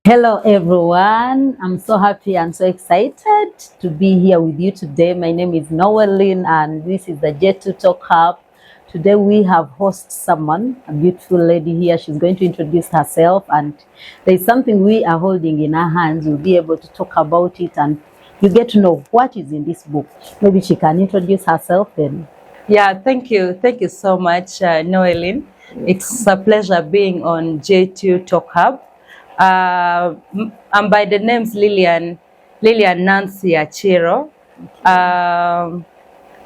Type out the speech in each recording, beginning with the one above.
Hello everyone, I'm so happy and so excited to be here with you today. My name is Noeline and this is the J2 Talk Hub. Today we have host someone, a beautiful lady here. She's going to introduce herself and there's something we are holding in our hands. We'll be able to talk about it and you get to know what is in this book. Maybe she can introduce herself then. Yeah, thank you. Thank you so much, Noeline. It's a pleasure being on J2 Talk Hub. I'm by the names Lilian Nancy Aciro. I'm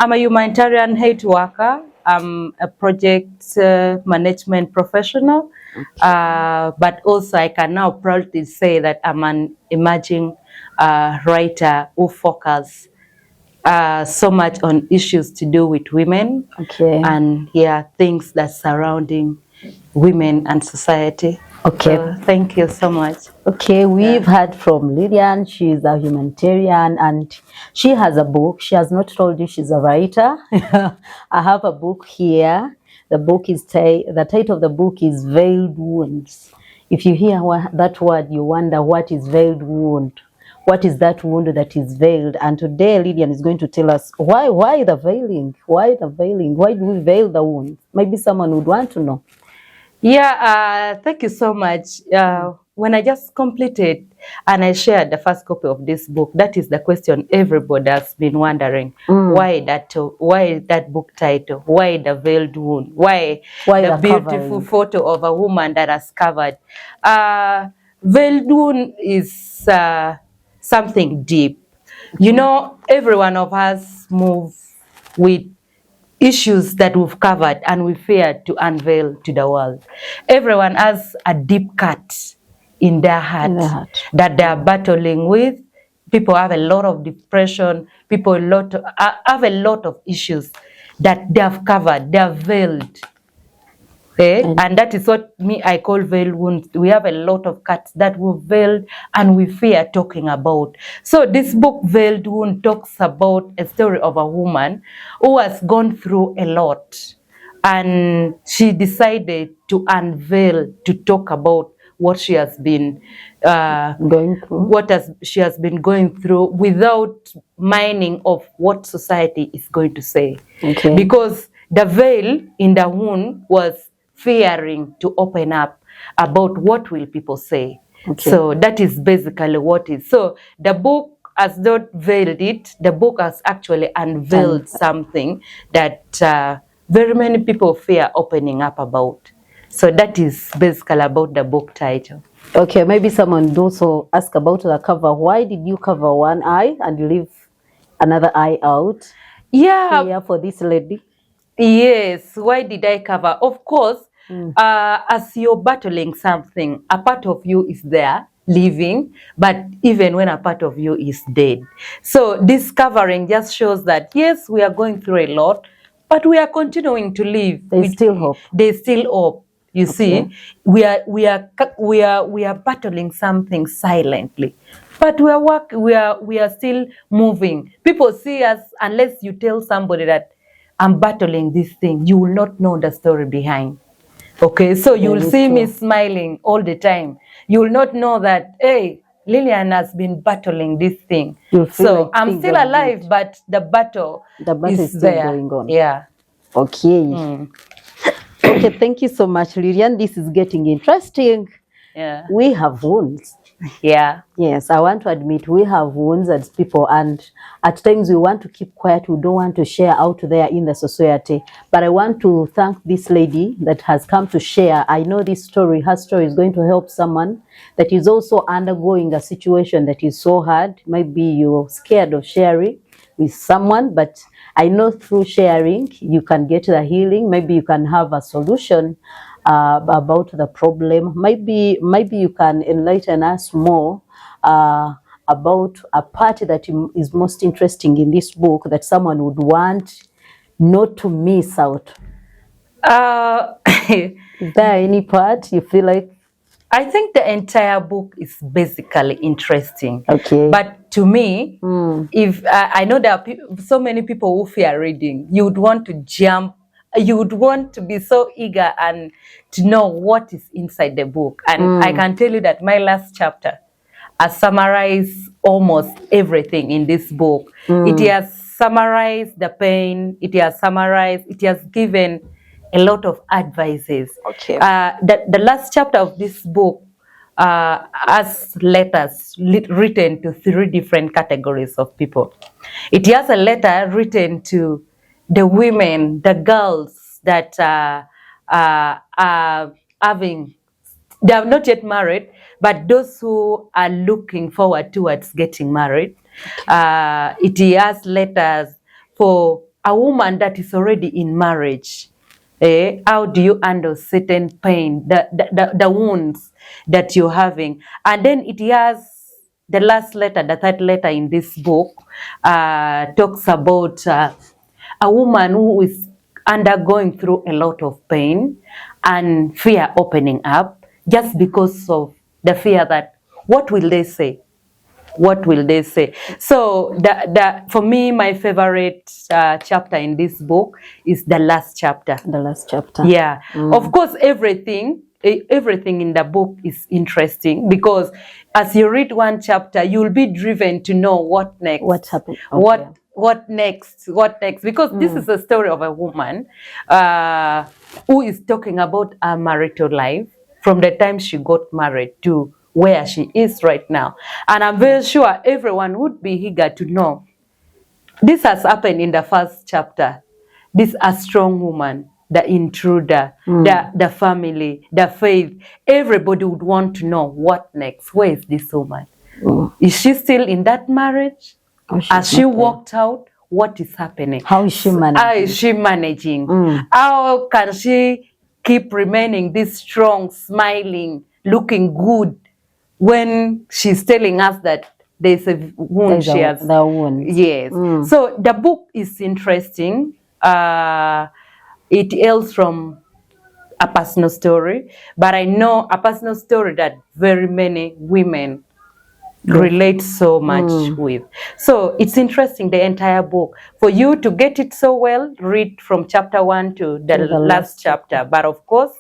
a humanitarian health worker. I'm a project management professional, but also I can now proudly say that I'm an emerging writer who focuses so much on issues to do with women, and things that surrounding women and society. Okay. So, thank you so much. Okay, we've heard from Lilian. She's a humanitarian and she has a book. She has not told you she's a writer. I have a book here. The book is the title of the book is Veiled Wounds. If you hear that word, you wonder what is veiled wound. What is that wound that is veiled? And today Lilian is going to tell us why the veiling? Why the veiling? Why do we veil the wound? Maybe someone would want to know. Yeah, thank you so much. When I just completed and I shared the first copy of this book, that is the question everybody has been wondering. Why that book title? Why the veiled wound? Why the beautiful photo of a woman that has covered? Veiled wound is something deep. You know, every one of us move with issues that we've covered and we fear to unveil to the world. Everyone has a deep cut in their heart that they are battling with. People have a lot of depression. People have a lot of issues that they have covered. They are veiled. And that is what I call veiled wounds. We have a lot of cuts that we veiled and we fear talking about. So this book, Veiled Wound, talks about a story of a woman who has gone through a lot. And she decided to unveil, to talk about what she has been going through. She has been going through without minding of what society is going to say. Because the veil in the wound was fearing to open up about what will people say. So that is basically what is. So the book has not veiled it. The book has actually unveiled something that very many people fear opening up about. So that is basically about the book title. Okay, maybe someone would also ask about the cover. Why did you cover one eye and leave another eye out? Yeah. Here for this lady. Yes, why did I cover? Of course, as you're battling something, a part of you is there, living, but even when a part of you is dead. So this covering just shows that, yes, we are going through a lot, but we are continuing to live. There's still hope. There's still hope. You see, we are battling something silently. But we are still moving. People see us, unless you tell somebody that I'm battling this thing, you will not know the story behind. Okay, so you will see me smiling all the time. You will not know that, hey, Lilian has been battling this thing. So like I'm still alive, but the battle is still there. Going on. Yeah. Okay. Okay, thank you so much, Lilian. This is getting interesting. Yeah. We have wounds. Yeah. Yes, I want to admit we have wounds as people, and at times we want to keep quiet. We don't want to share out there in the society. But I want to thank this lady that has come to share. I know this story, her story is going to help someone that is also undergoing a situation that is so hard. Maybe you're scared of sharing with someone, but I know through sharing you can get the healing. Maybe you can have a solution about the problem. Maybe you can enlighten us more about a part that is most interesting in this book that someone would want not to miss out. Is there any part you feel like? I think the entire book is basically interesting. Okay. But to me, if I know there are so many people who fear reading, you would want to jump you would want to be so eager and to know what is inside the book. And I can tell you that my last chapter has summarized almost everything in this book. It has summarized the pain. It has summarized, it has given a lot of advices. Okay. The last chapter of this book has letters written to 3 different categories of people. It has a letter written to the women, the girls that are having, they are not yet married, but those who are looking forward towards getting married. It has letters for a woman that is already in marriage. How do you handle certain pain, the wounds that you're having? And then it has the last letter, the 3rd letter in this book, talks about a woman who is undergoing through a lot of pain and fear opening up, just because of the fear that, what will they say? What will they say? So for me, my favorite chapter in this book is the last chapter. The last chapter. Yeah. Of course, everything in the book is interesting, because as you read one chapter, you'll be driven to know what next. What happened? Okay. What next? What next? Because this is a story of a woman who is talking about her marital life from the time she got married to where she is right now. And I'm very sure everyone would be eager to know. This has happened in the 1st chapter. This a strong woman, the intruder, the family, the faith. Everybody would want to know what next. Where is this woman? Is she still in that marriage? Has she walked out? What is happening? How is she managing? How is she managing? How can she keep remaining this strong, smiling, looking good, when she's telling us that there's a wound she has? The wound. Yes. So the book is interesting. It hails from a personal story, but I know a personal story that very many women relate so much with. So it's interesting, the entire book. For you to get it so well, read from chapter 1 to the last chapter. But of course,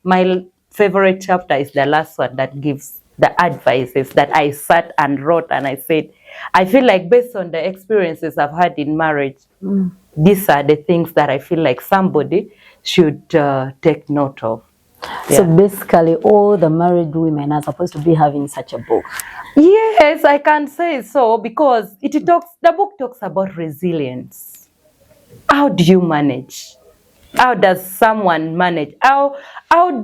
my favorite chapter is the last one, that gives the advices that I sat and wrote, and I said, I feel like based on the experiences I've had in marriage, these are the things that I feel like somebody should take note of. So basically, all the married women are supposed to be having such a book. Yes, I can say so, because the book talks about resilience. How do you manage? How does someone manage? How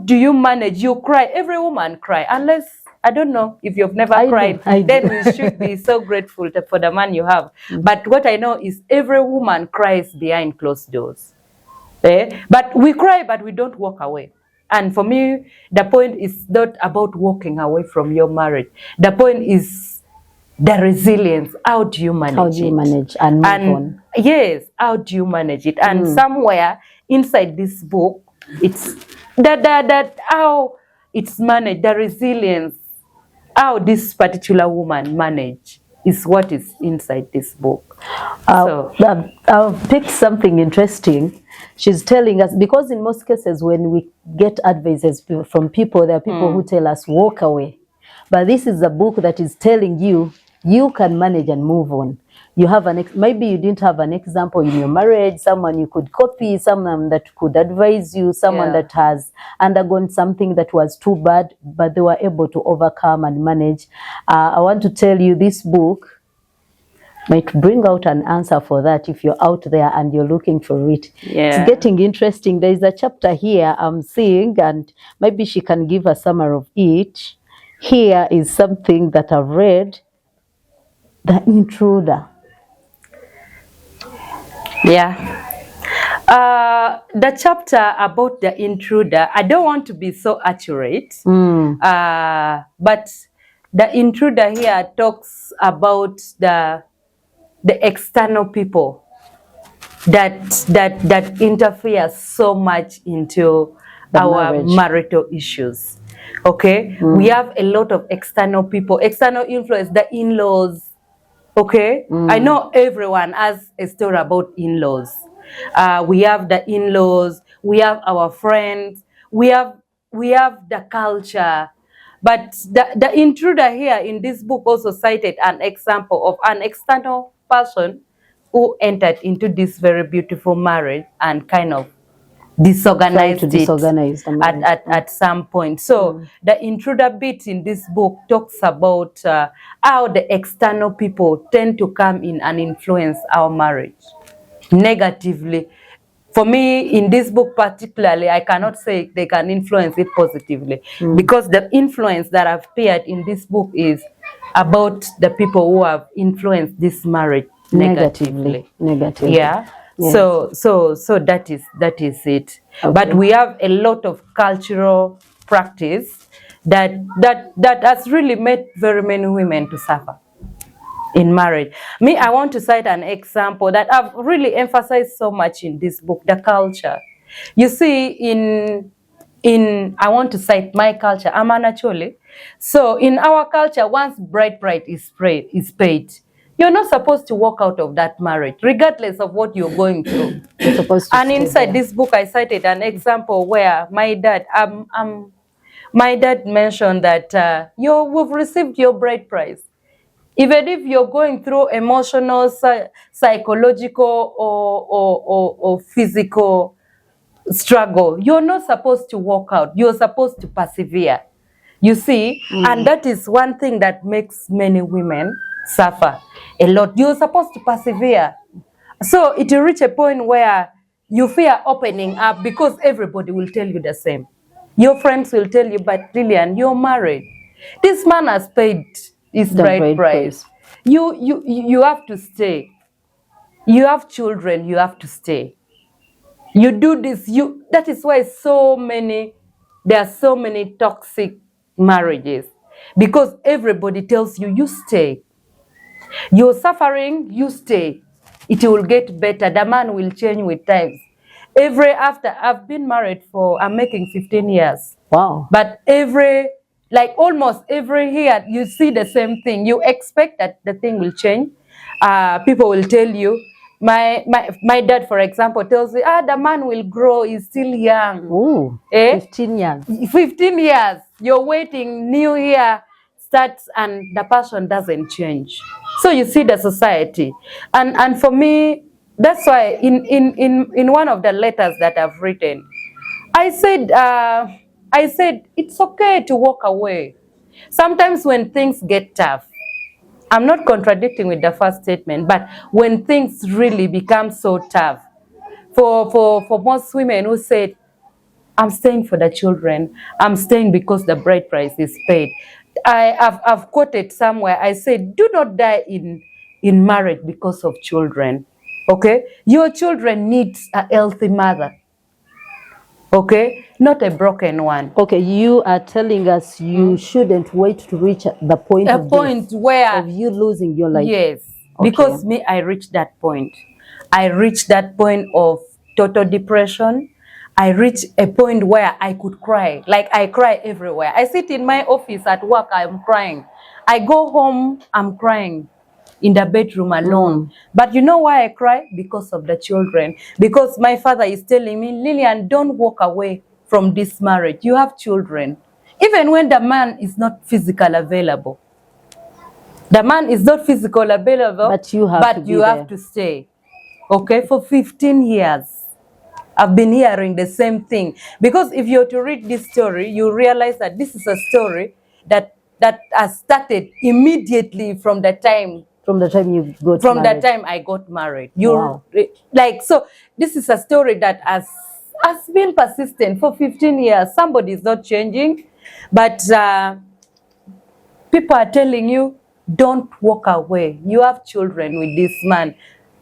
do you manage? You cry. Every woman cry, unless, I don't know if you've never cried. Then you should be so grateful for the man you have. But what I know is every woman cries behind closed doors. But we cry, but we don't walk away. And for me, the point is not about walking away from your marriage. The point is the resilience. How do you manage it? How do you manage and move on? Yes, how do you manage it? And somewhere inside this book, it's that how it's managed, the resilience, how this particular woman managed, is what is inside this book. I've picked something interesting. She's telling us, because in most cases when we get advices from people, there are people who tell us walk away. But this is a book that is telling you, you can manage and move on. You have maybe you didn't have an example in your marriage, someone you could copy, someone that could advise you, someone that has undergone something that was too bad, but they were able to overcome and manage. I want to tell you, this book might bring out an answer for that if you're out there and you're looking for it. It's getting interesting. There is a chapter here I'm seeing, and maybe she can give a summary of it. Here is something that I've read, the intruder. The chapter about the intruder, I don't want to be so accurate, but the intruder here talks about the external people that interfere so much into our marital issues. Okay, we have a lot of external people, external influence, the in-laws. Okay, I know everyone has a story about in-laws. We have the in-laws, we have our friends, we have the culture. But the intruder here in this book also cited an example of an external person who entered into this very beautiful marriage and kind of disorganized at some point. So the intruder bit in this book talks about how the external people tend to come in and influence our marriage negatively. For me, in this book particularly, I cannot say they can influence it positively because the influence that I've appeared in this book is about the people who have influenced this marriage negatively. Yeah. Yes. So that is it. Okay. But we have a lot of cultural practice that has really made very many women to suffer in marriage. Me, I want to cite an example that I've really emphasized so much in this book, the culture. You see, in I want to cite my culture, I'm an Acholi. So in our culture, once bride price is paid, you're not supposed to walk out of that marriage, regardless of what you're going through. You're supposed to. And inside this book, I cited an example where my dad mentioned that we've received your bride price. Even if you're going through emotional, psychological, or physical struggle, you're not supposed to walk out. You're supposed to persevere. You see, and that is one thing that makes many women suffer a lot. You're supposed to persevere. So it will reach a point where you fear opening up because everybody will tell you the same. Your friends will tell you, but Lilian, you're married. This man has paid his bride price. You have to stay. You have children, you have to stay. You do this, that is why there are so many toxic marriages. Because everybody tells you, you stay. You're suffering, you stay. It will get better. The man will change with times. I've been married I'm making 15 years. Wow. But almost every year, you see the same thing. You expect that the thing will change. People will tell you. My dad, for example, tells me, the man will grow. He's still young. Ooh, 15 years. 15 years. You're waiting. New year starts and the person doesn't change. So you see the society. And for me, that's why in one of the letters that I've written, I said, it's okay to walk away. Sometimes when things get tough, I'm not contradicting with the first statement, but when things really become so tough, for most women who said, I'm staying for the children, I'm staying because the bride price is paid. I've quoted somewhere, I said, do not die in marriage because of children, okay? Your children need a healthy mother. Okay, not a broken one. Okay, you are telling us you shouldn't wait to reach the point of you losing your life. Yes, okay. Because I reached that point. I reached that point of total depression. I reached a point where I could cry. Like I cry everywhere. I sit in my office at work, I'm crying. I go home, I'm crying in the bedroom alone. But you know why I cry? Because of the children. Because my father is telling me, Lilian, don't walk away from this marriage. You have children. Even when the man is not physically available. The man is not physically available, but you have to stay. Okay, for 15 years. I've been hearing the same thing. Because if you're to read this story, you realize that this is a story that has started immediately from the time I got married. Wow. So this is a story that has been persistent for 15 years. Somebody is not changing, but people are telling you, don't walk away. You have children with this man.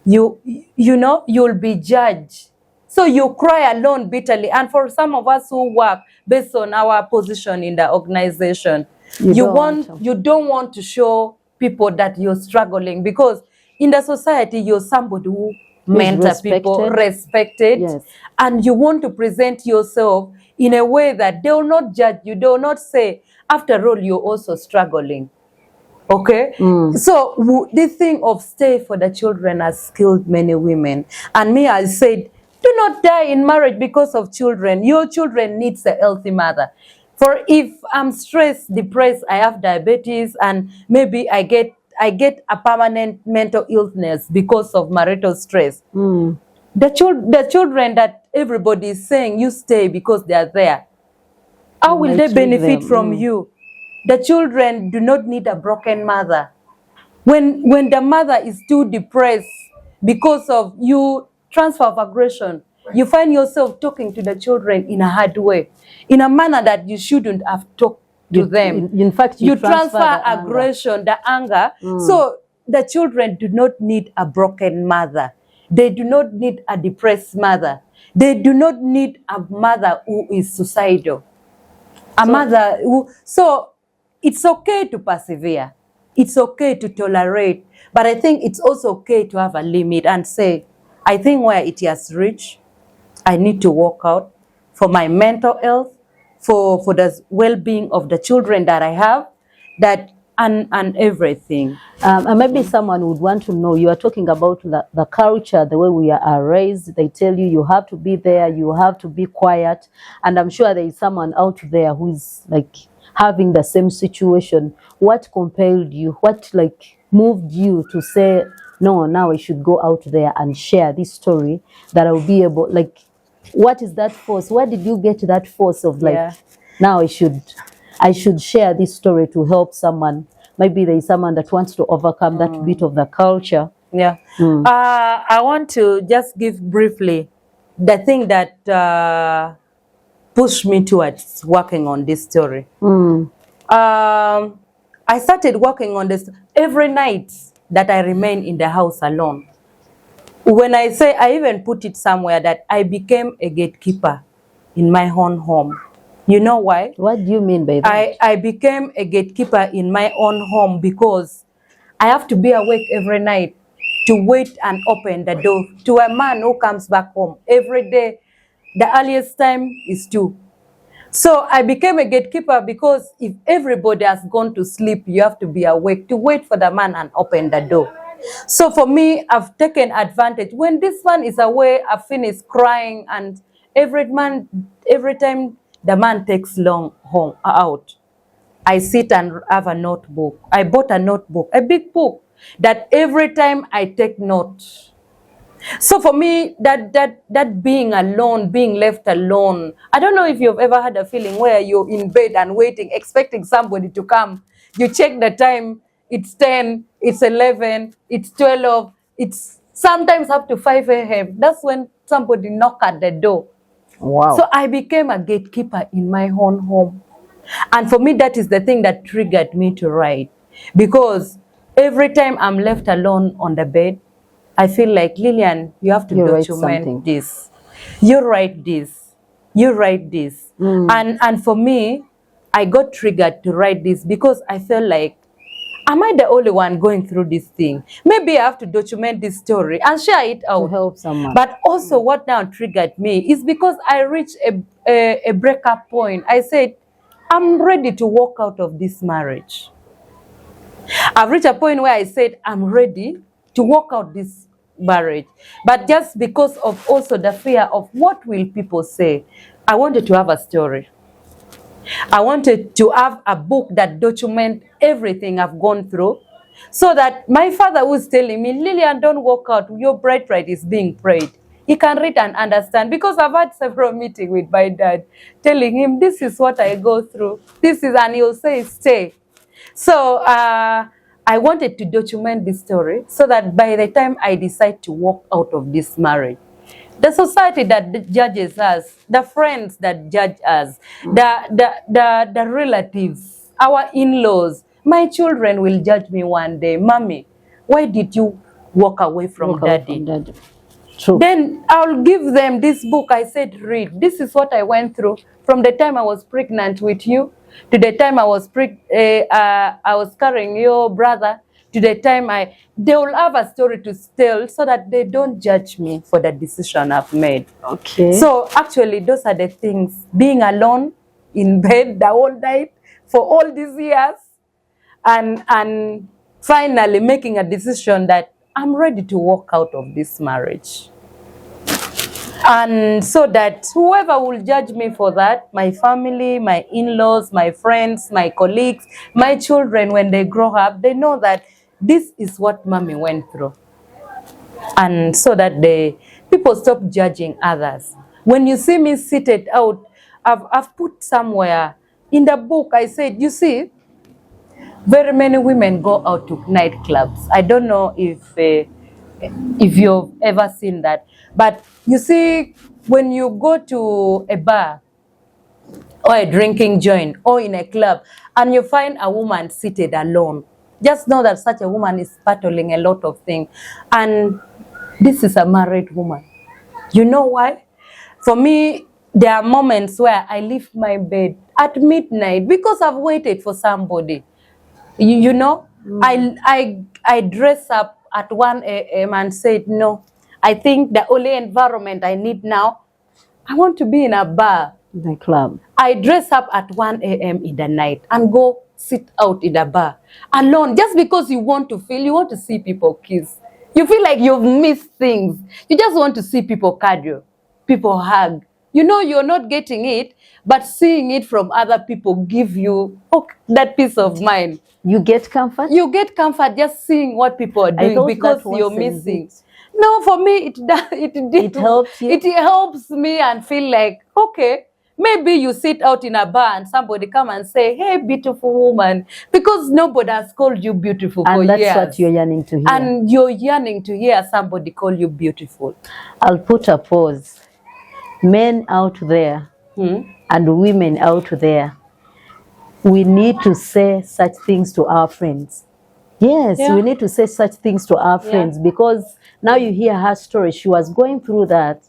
You know, you'll be judged. So you cry alone bitterly. And for some of us who work based on our position in the organization, you don't want to show people that you're struggling, because in the society you're somebody who mentor people, respected, yes. And you want to present yourself in a way that they will not judge you. They will not say, after all, you're also struggling. Okay, so this thing of stay for the children has killed many women. And me, I said, do not die in marriage because of children. Your children needs a healthy mother. For if I'm stressed, depressed, I have diabetes, and maybe I get a permanent mental illness because of marital stress. The children that everybody is saying you stay because they are there, how will they benefit from you? The children do not need a broken mother. When the mother is too depressed because of you transfer of aggression, you find yourself talking to the children in a hard way, in a manner that you shouldn't have talked to them. In fact, you transfer aggression, the anger. So the children do not need a broken mother. They do not need a depressed mother. They do not need a mother who is suicidal. So it's okay to persevere. It's okay to tolerate. But I think it's also okay to have a limit and say, I think where it has reached, I need to walk out for my mental health, for the well-being of the children that I have, and everything. And maybe someone would want to know, you are talking about the culture, the way we are raised. They tell you, you have to be there, you have to be quiet. And I'm sure there is someone out there who is like having the same situation. What compelled you? What moved you to say, no, now I should go out there and share this story that I will be able, what is that force? Where did you get that force of now I should share this story to help someone? Maybe there is someone that wants to overcome that bit of the culture. Yeah. I want to just give briefly the thing that pushed me towards working on this story. I started working on this every night that I remain in the house alone. When I say, I even put it somewhere that I became a gatekeeper in my own home. You know why? What do you mean by that? I became a gatekeeper in my own home because I have to be awake every night to wait and open the door to a man who comes back home every day. The earliest time is 2. So I became a gatekeeper because if everybody has gone to sleep, you have to be awake to wait for the man and open the door. So for me, I've taken advantage. When this man is away, I finish crying, and every time the man takes long home out, I sit and have a notebook. I bought a notebook, a big book, that every time I take notes. So for me, that being alone, being left alone, I don't know if you've ever had a feeling where you're in bed and waiting, expecting somebody to come. You check the time, it's 10, it's 11, it's 12, it's sometimes up to 5 a.m. That's when somebody knocked at the door. Wow. So I became a gatekeeper in my own home. And for me, that is the thing that triggered me to write. Because every time I'm left alone on the bed, I feel like, Lilian, you have to document this. You write this. You write this. And for me, I got triggered to write this because I felt like, am I the only one going through this thing? Maybe I have to document this story and share it out. To help someone. But also what now triggered me is because I reached a breakup point. I said, I'm ready to walk out of this marriage. I've reached a point where I said, I'm ready to walk out this marriage. But just because of also the fear of what will people say, I wanted to have a story. I wanted to have a book that documents everything I've gone through, so that my father was telling me, Lilian, don't walk out. Your birthright is being prayed. He can read and understand, because I've had several meetings with my dad telling him, this is what I go through. This is, and he'll say, stay. So I wanted to document this story so that by the time I decide to walk out of this marriage, the society that judges us, the friends that judge us, the relatives, our in-laws, my children will judge me one day. Mommy, why did you walk away from daddy? True. Then I'll give them this book. I said, read. This is what I went through from the time I was pregnant with you to the time I was carrying your brother, to the time they will have a story to tell so that they don't judge me for the decision I've made. Okay. So actually, those are the things. Being alone in bed the whole night for all these years, and finally making a decision that I'm ready to walk out of this marriage. And so that whoever will judge me for that, my family, my in-laws, my friends, my colleagues, my children, when they grow up, they know that this is what mommy went through. And so that people stop judging others. When you see me seated out, I've put somewhere in the book, I said, you see, very many women go out to nightclubs. I don't know if you've ever seen that. But you see, when you go to a bar or a drinking joint or in a club and you find a woman seated alone, just know that such a woman is battling a lot of things. And this is a married woman. You know why? For me, there are moments where I leave my bed at midnight because I've waited for somebody. You know, I dress up at 1 a.m. and said, no, I think the only environment I need now, I want to be in a bar. The club. I dress up at 1 a.m. in the night and go sit out in the bar alone just because you want to see people kiss. You feel like you've missed things. You just want to see people cuddle, people hug. You know you're not getting it, but seeing it from other people give you that peace of mind. You get comfort? You get comfort just seeing what people are doing because you're missing. No, for me, it helps you? It helps me and feel like, okay, maybe you sit out in a bar and somebody come and say, hey, beautiful woman, because nobody has called you beautiful for years. And that's what you're yearning to hear. And you're yearning to hear somebody call you beautiful. I'll put a pause. Men out there and women out there, we need to say such things to our friends. Yes, we need to say such things to our friends because now you hear her story. She was going through that,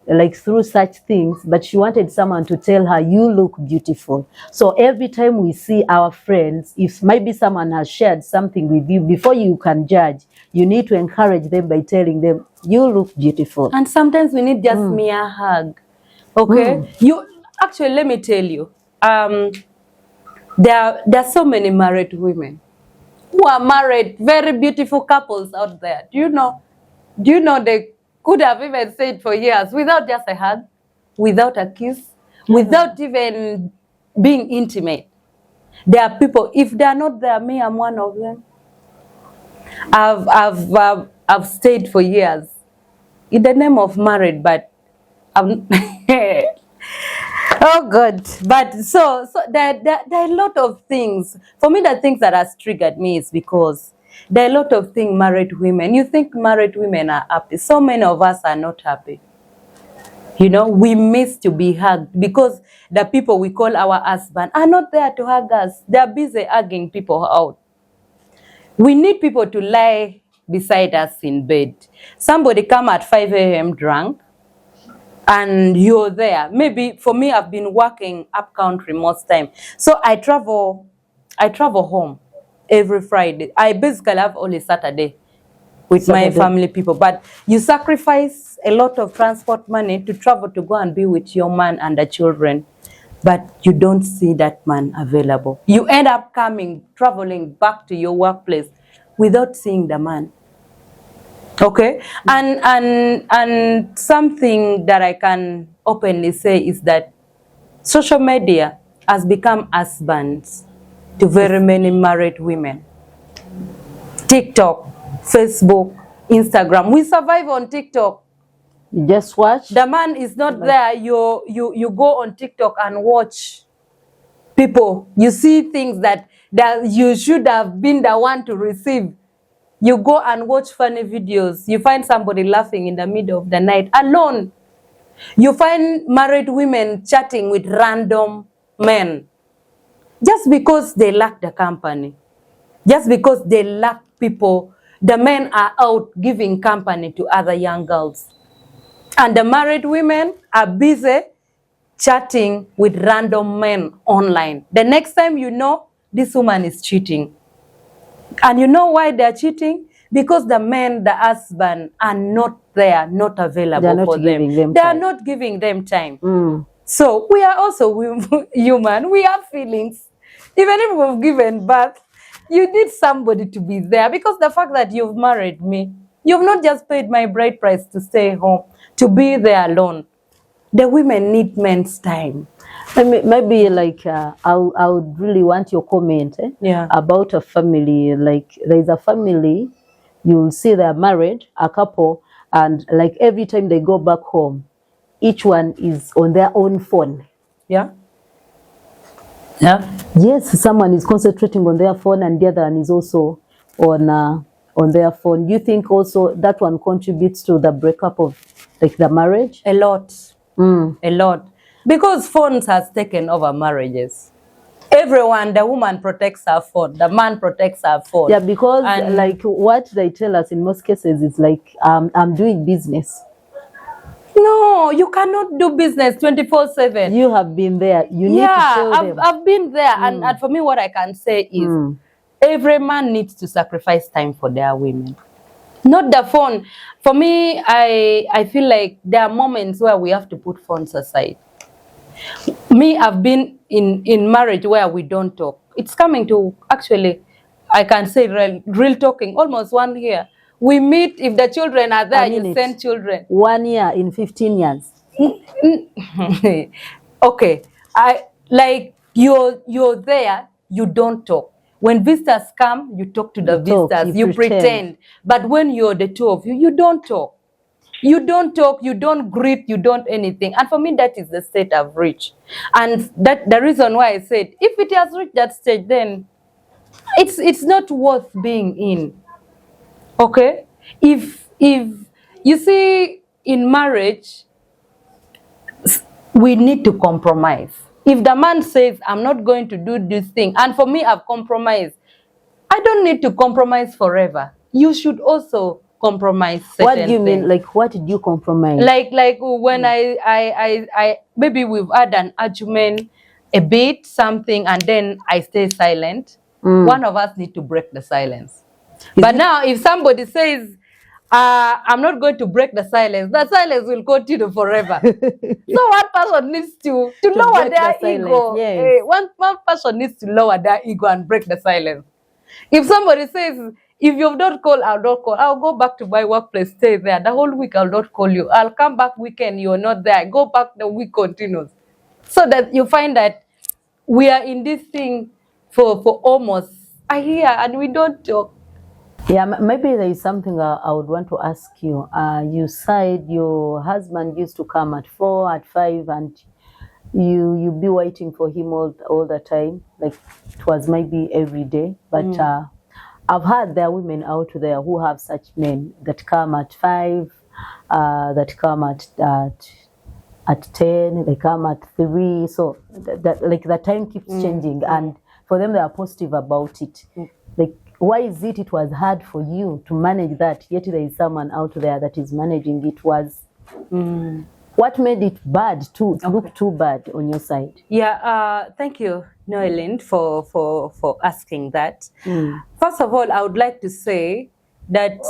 like through such things, but she wanted someone to tell her, you look beautiful. So every time we see our friends, if maybe someone has shared something with you, before you can judge, you need to encourage them by telling them, you look beautiful. And sometimes we need just mere hug. Okay? Actually, let me tell you, there are so many married women who are married, very beautiful couples out there. Do you know they could have even stayed for years without just a hug, without a kiss, without even being intimate. There are people, if they are not there, me, I'm one of them. I've stayed for years in the name of married, but I'm oh God. But so there are a lot of things. For me, the things that has triggered me is because there are a lot of things married women. You think married women are happy. So many of us are not happy. You know, we miss to be hugged because the people we call our husband are not there to hug us. They are busy hugging people out. We need people to lie beside us in bed. Somebody come at 5 a.m. drunk, and you're there. Maybe for me, I've been working up country most time. So I travel home every Friday. I basically have only Saturday with my family people. But you sacrifice a lot of transport money to travel to go and be with your man and the children. But you don't see that man available. You end up traveling back to your workplace without seeing the man. Okay, and something that I can openly say is that social media has become husbands to very many married women. TikTok, Facebook, Instagram. We survive on TikTok. You just watch. The man is not there. You go on TikTok and watch people. You see things that you should have been the one to receive. You go and watch funny videos. You find somebody laughing in the middle of the night alone. You find married women chatting with random men just because they lack the company. Just because they lack people. The men are out giving company to other young girls. And the married women are busy chatting with random men online. The next time you know, this woman is cheating. And you know why they're cheating? Because the men, the husband, are not there, not available for them. They are not giving them time. So we are also human. We have feelings. Even if we've given birth, You need somebody to be there, because the fact that you've married me, you've not just paid my bride price to stay home, to be there alone. The women need men's time. Maybe like I would really want your comment about a family. Like there's a family, you'll see they're married, a couple, and like every time they go back home, each one is on their own phone. Yeah. Yes, someone is concentrating on their phone and the other one is also on their phone. Do you think also that one contributes to the breakup of like the marriage? A lot. A lot. Because phones has taken over marriages. Everyone, the woman protects her phone, the man protects her phone. Yeah, because like what they tell us in most cases is like, I'm doing business. No, you cannot do business 24/7. You have been there. You need to show them. I've been there. And for me, what I can say is every man needs to sacrifice time for their women. Not the phone. For me, I feel like there are moments where we have to put phones aside. Me, I've been in marriage where we don't talk. It's coming to, actually, I can say real talking, almost 1 year. We meet, if the children are there, you send children. 1 year in 15 years. Okay. Like you're there, you don't talk. When visitors come, you talk to the visitors, you pretend. But when you're the two of you, you don't talk. You don't talk, you don't greet, you don't anything. And for me, that is the state I've reached. And that the reason why I said, if it has reached that stage, then it's not worth being in. Okay? If you see, in marriage, we need to compromise. If the man says, I'm not going to do this thing, and for me, I've compromised, I don't need to compromise forever. You should also compromise certain What do you mean? things. Like, what did you compromise? Like when I maybe we've had an argument, a bit, something, and then I stay silent. One of us need to break the silence. But now, if somebody says, I'm not going to break the silence will continue forever. So one person needs to lower their ego. Yes. One person needs to lower their ego and break the silence. If somebody says, if you've not called, I'll not call. I'll go back to my workplace, stay there. The whole week I'll not call you. I'll come back weekend, you're not there. I go back, the week continues. So that you find that we are in this thing for almost a year and we don't talk. Yeah, maybe there is something I would want to ask you. You said your husband used to come at 4, at 5, and you be waiting for him all the time. Like it was maybe every day. But I've heard there are women out there who have such men that come at 5, that come at 10, they come at 3. So that like the time keeps changing, and for them they are positive about it. Like, why is it was hard for you to manage that, yet there is someone out there that is managing it? What made it bad to look too bad on your side? Yeah, thank you, Noeline, for asking that. First of all, I would like to say that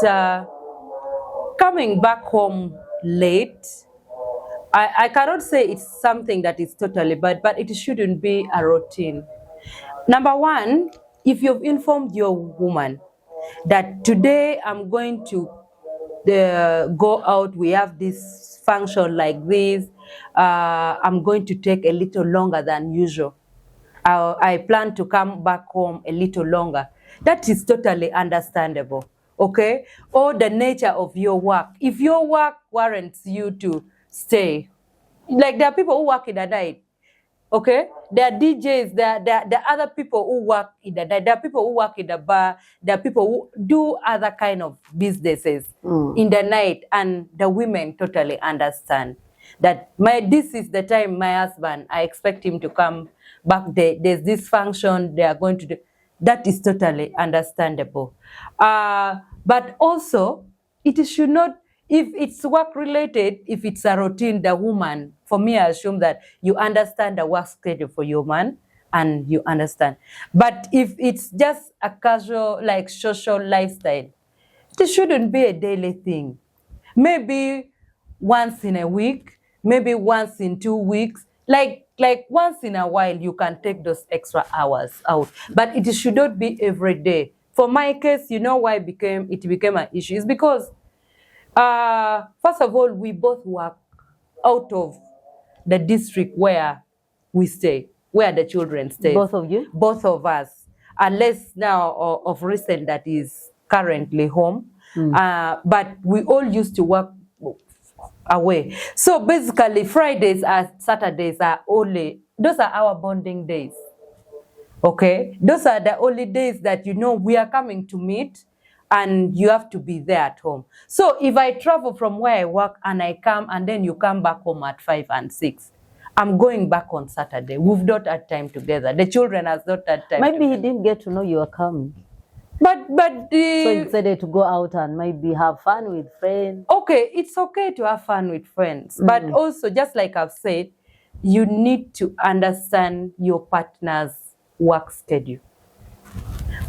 coming back home late, I cannot say it's something that is totally bad, but it shouldn't be a routine. Number one, if you've informed your woman that today I'm going to go out, we have this function like this, I'm going to take a little longer than usual. I plan to come back home a little longer. That is totally understandable, okay? Or the nature of your work. If your work warrants you to stay, like there are people who work in the night, okay? There are DJs, there are other people who work in the night, there are people who work in the bar, there are people who do other kind of businesses in the night, and the women totally understand that this is the time my husband, I expect him to come back. There's this function they are going to do. That is totally understandable. But also, it should not, if it's work related, if it's a routine, the woman, for me, I assume that you understand the work schedule for your man and you understand. But if it's just a casual, like social lifestyle, it shouldn't be a daily thing. Maybe once in a week, maybe once in 2 weeks. Like like once in a while you can take those extra hours out, but it should not be every day. For my case, you know why it became an issue is because first of all, we both work out of the district where we stay, where the children stay. Both of you? Both of us, unless now of recent that is currently home. But we all used to work away. So basically, Fridays and Saturdays are those are our bonding days. Okay? Those are the only days that you know we are coming to meet and you have to be there at home. So if I travel from where I work and I come and then you come back home at 5 and 6, I'm going back on Saturday. We've not had time together. The children has not had time. Maybe he didn't get to know you were coming. But so he decided to go out and maybe have fun with friends. Okay, it's okay to have fun with friends. But also, just like I've said, you need to understand your partner's work schedule.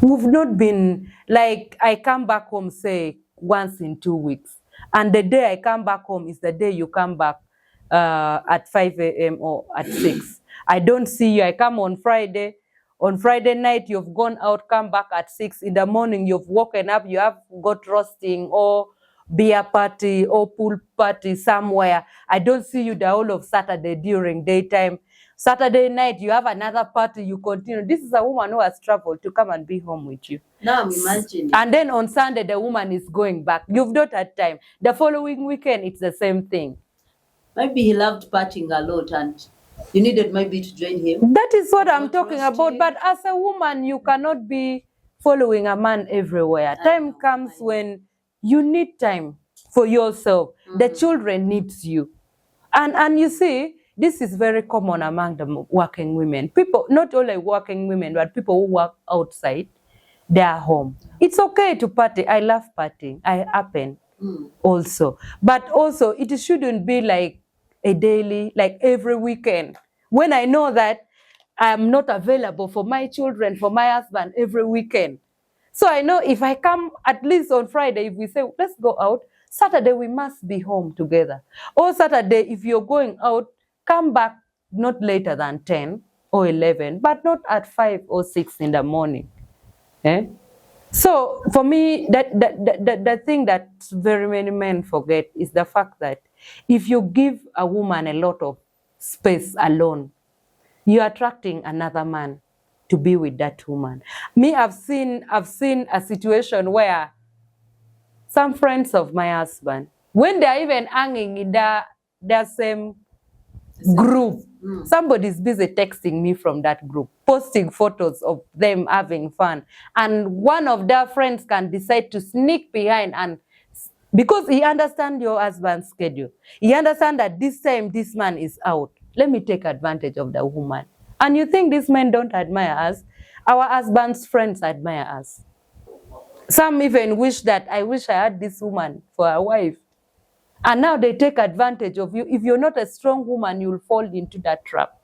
We've not been, like, I come back home, say, once in 2 weeks. And the day I come back home is the day you come back at 5 a.m. or at 6. I don't see you. I come on Friday. On Friday night, you've gone out, come back at 6. In the morning, you've woken up, you have got roasting or beer party or pool party somewhere. I don't see you the whole of Saturday during daytime. Saturday night, you have another party, you continue. This is a woman who has traveled to come and be home with you. Now I'm imagining. And then on Sunday, the woman is going back. You've not had time. The following weekend, it's the same thing. Maybe he loved partying a lot and you needed maybe to join him. That is what I'm talking about. But as a woman, you cannot be following a man everywhere. Time comes when you need time for yourself. The children needs you. And you see, this is very common among the working women. People, not only working women, but people who work outside their home. It's okay to party. I love partying. I happen also. But also, it shouldn't be like a daily, like every weekend. When I know that I am not available for my children, for my husband every weekend. So I know if I come at least on Friday, if we say, let's go out, Saturday we must be home together. Or Saturday, if you're going out, come back not later than 10 or 11, but not at 5 or 6 in the morning. Eh? So for me, the thing that very many men forget is the fact that if you give a woman a lot of space alone, you're attracting another man to be with that woman. Me, I've seen a situation where some friends of my husband, when they're even hanging in their same group, somebody's busy texting me from that group, posting photos of them having fun. And one of their friends can decide to sneak behind, and because he understands your husband's schedule, he understands that this time this man is out. Let me take advantage of the woman. And you think these men don't admire us? Our husband's friends admire us. Some even wish that I wish I had this woman for a wife. And now they take advantage of you. If you're not a strong woman, you'll fall into that trap.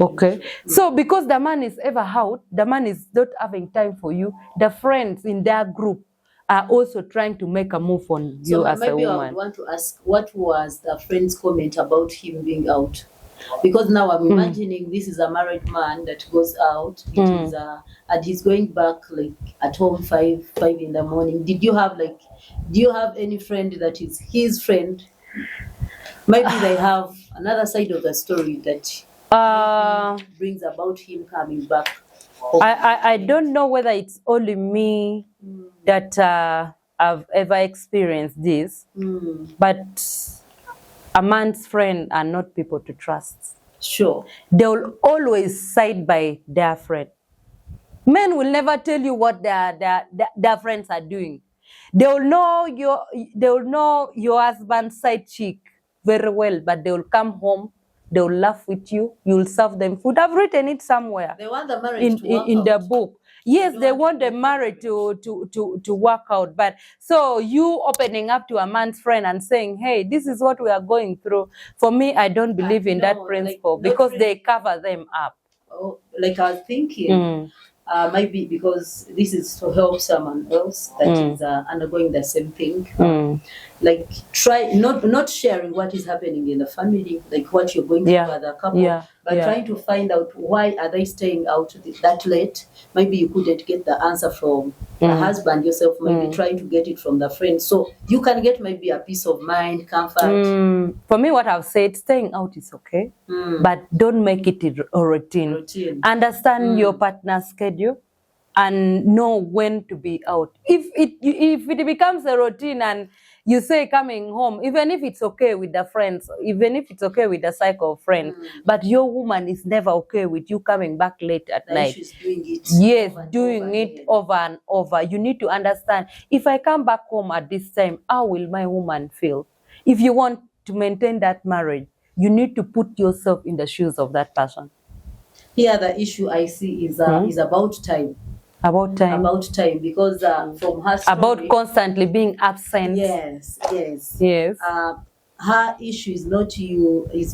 Okay? So because the man is ever out, the man is not having time for you, the friends in their group are also trying to make a move on you as a woman. So maybe I would want to ask, what was the friend's comment about him being out? Because now I'm imagining this is a married man that goes out, and he's going back like at home 5 in the morning. Do you have any friend that is his friend? Maybe they have another side of the story that brings about him coming back home. I don't know whether it's only me that I've ever experienced this, but a man's friends are not people to trust. Sure. They will always side by their friend. Men will never tell you what their friends are doing. They will know your husband's side chick very well, but they will come home, they will laugh with you, you will serve them food. I've written it somewhere. They want the marriage to work in out. the book. Yes, they want the marriage to work out. But so you opening up to a man's friend and saying, hey, this is what we are going through. For me, I don't believe in that principle, because they cover them up. Oh, like I was thinking, maybe because this is to help someone else that is undergoing the same thing. Like try not sharing what is happening in the family, like what you're going through as a couple, But trying to find out why are they staying out that late. Maybe you couldn't get the answer from the husband yourself, maybe trying to get it from the friend. So you can get maybe a peace of mind, comfort. For me, what I've said, staying out is okay, but don't make it a routine. Understand your partner's schedule and know when to be out. If it becomes a routine and you say coming home, even if it's okay with the friends, even if it's okay with the cycle of friends, but your woman is never okay with you coming back late at night. She's doing it. Yes, doing it over and over. You need to understand, if I come back home at this time, how will my woman feel? If you want to maintain that marriage, you need to put yourself in the shoes of that person. Here, the issue I see is about time. About time. About time, because from her story, about constantly being absent. Yes. Her issue is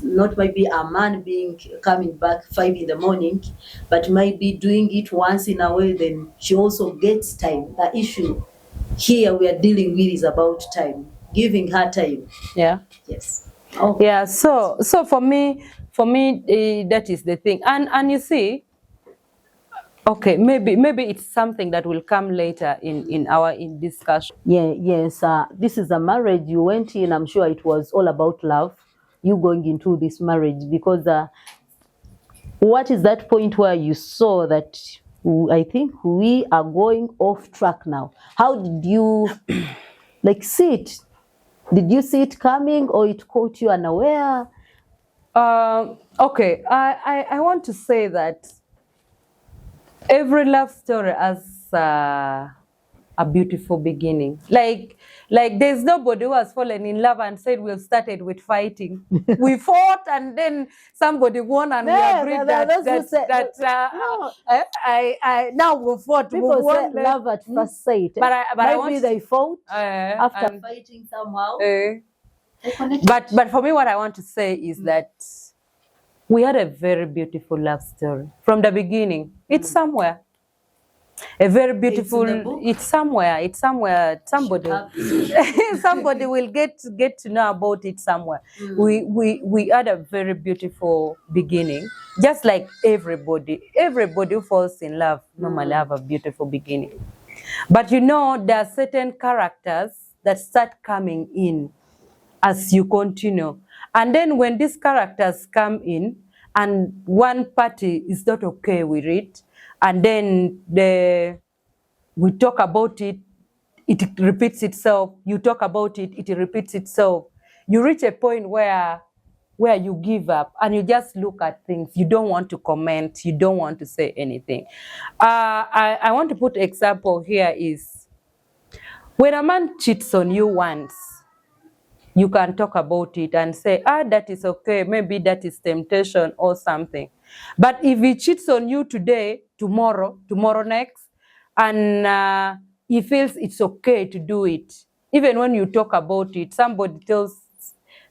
not maybe a man coming back 5 in the morning, but maybe doing it once in a while. Then she also gets time. The issue here we are dealing with is about time, giving her time. Yeah. Yes. Okay. Yeah. So for me, that is the thing. And you see. Okay, maybe it's something that will come later in our discussion. Yes. This is a marriage you went in. I'm sure it was all about love. You going into this marriage because what is that point where you saw that I think we are going off track now? How did you see it? Did you see it coming, or it caught you unaware? Okay, I want to say that every love story has a beautiful beginning. Like there's nobody who has fallen in love and said we've started with fighting. We fought and then somebody won and we agreed now we fought. People say love at first sight. But maybe they fought after fighting somehow. But for me, what I want to say is that we had a very beautiful love story from the beginning. It's somewhere. A very beautiful. It's somewhere. Somebody, somebody will get to know about it somewhere. We had a very beautiful beginning. Just like everybody who falls in love normally have a beautiful beginning. But there are certain characters that start coming in as you continue. And then when these characters come in and one party is not okay with it, and then we talk about it, it repeats itself. You talk about it, it repeats itself. You reach a point where you give up and you just look at things. You don't want to comment. You don't want to say anything. I want to put example here is when a man cheats on you once, you can talk about it and say, that is okay. Maybe that is temptation or something. But if he cheats on you today, tomorrow next, and he feels it's okay to do it, even when you talk about it, somebody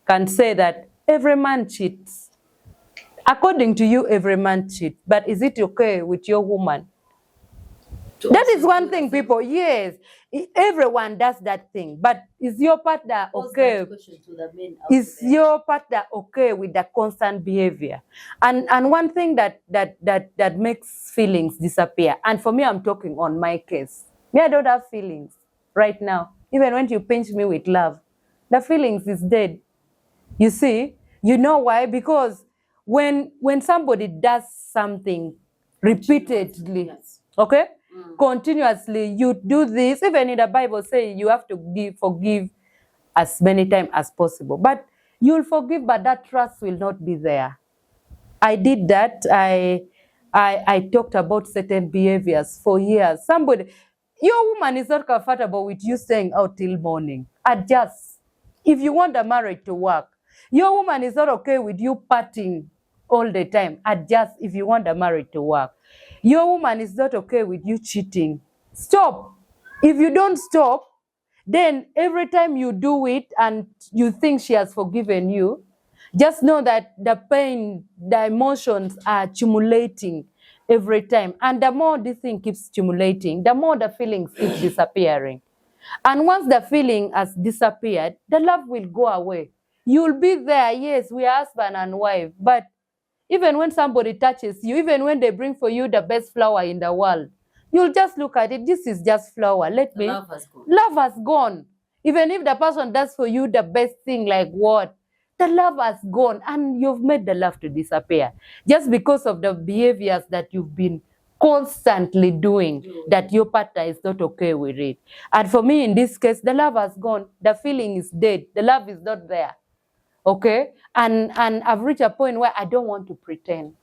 can say that every man cheats. According to you, every man cheats. But is it okay with your woman? That is one thing, people. Yes, everyone does that thing. But is your partner okay? Is your partner okay with the constant behavior? And one thing that makes feelings disappear. And for me, I'm talking on my case. Me, I don't have feelings right now. Even when you pinch me with love, the feelings is dead. You see? You know why? Because when somebody does something repeatedly, okay? Continuously, you do this. Even in the Bible say you have to forgive as many times as possible. But you'll forgive, but that trust will not be there. I did that. I talked about certain behaviors for years. Your woman is not comfortable with you staying out till morning. Adjust. If you want the marriage to work, your woman is not okay with you partying all the time. Adjust if you want the marriage to work. Your woman is not okay with you cheating. Stop. If you don't stop, then every time you do it and you think she has forgiven you, just know that the pain, the emotions are accumulating every time. And the more this thing keeps accumulating, the more the feelings keep disappearing. And once the feeling has disappeared, the love will go away. You'll be there, yes, we are husband and wife, but Even when somebody touches you, even when they bring for you the best flower in the world, you'll just look at it. This is just flower. Love has gone. Love has gone. Even if the person does for you the best thing, like what? The love has gone, and you've made the love to disappear just because of the behaviors that you've been constantly doing, that your partner is not okay with it. And for me, in this case, the love has gone. The feeling is dead. The love is not there. Okay? And I've reached a point where I don't want to pretend.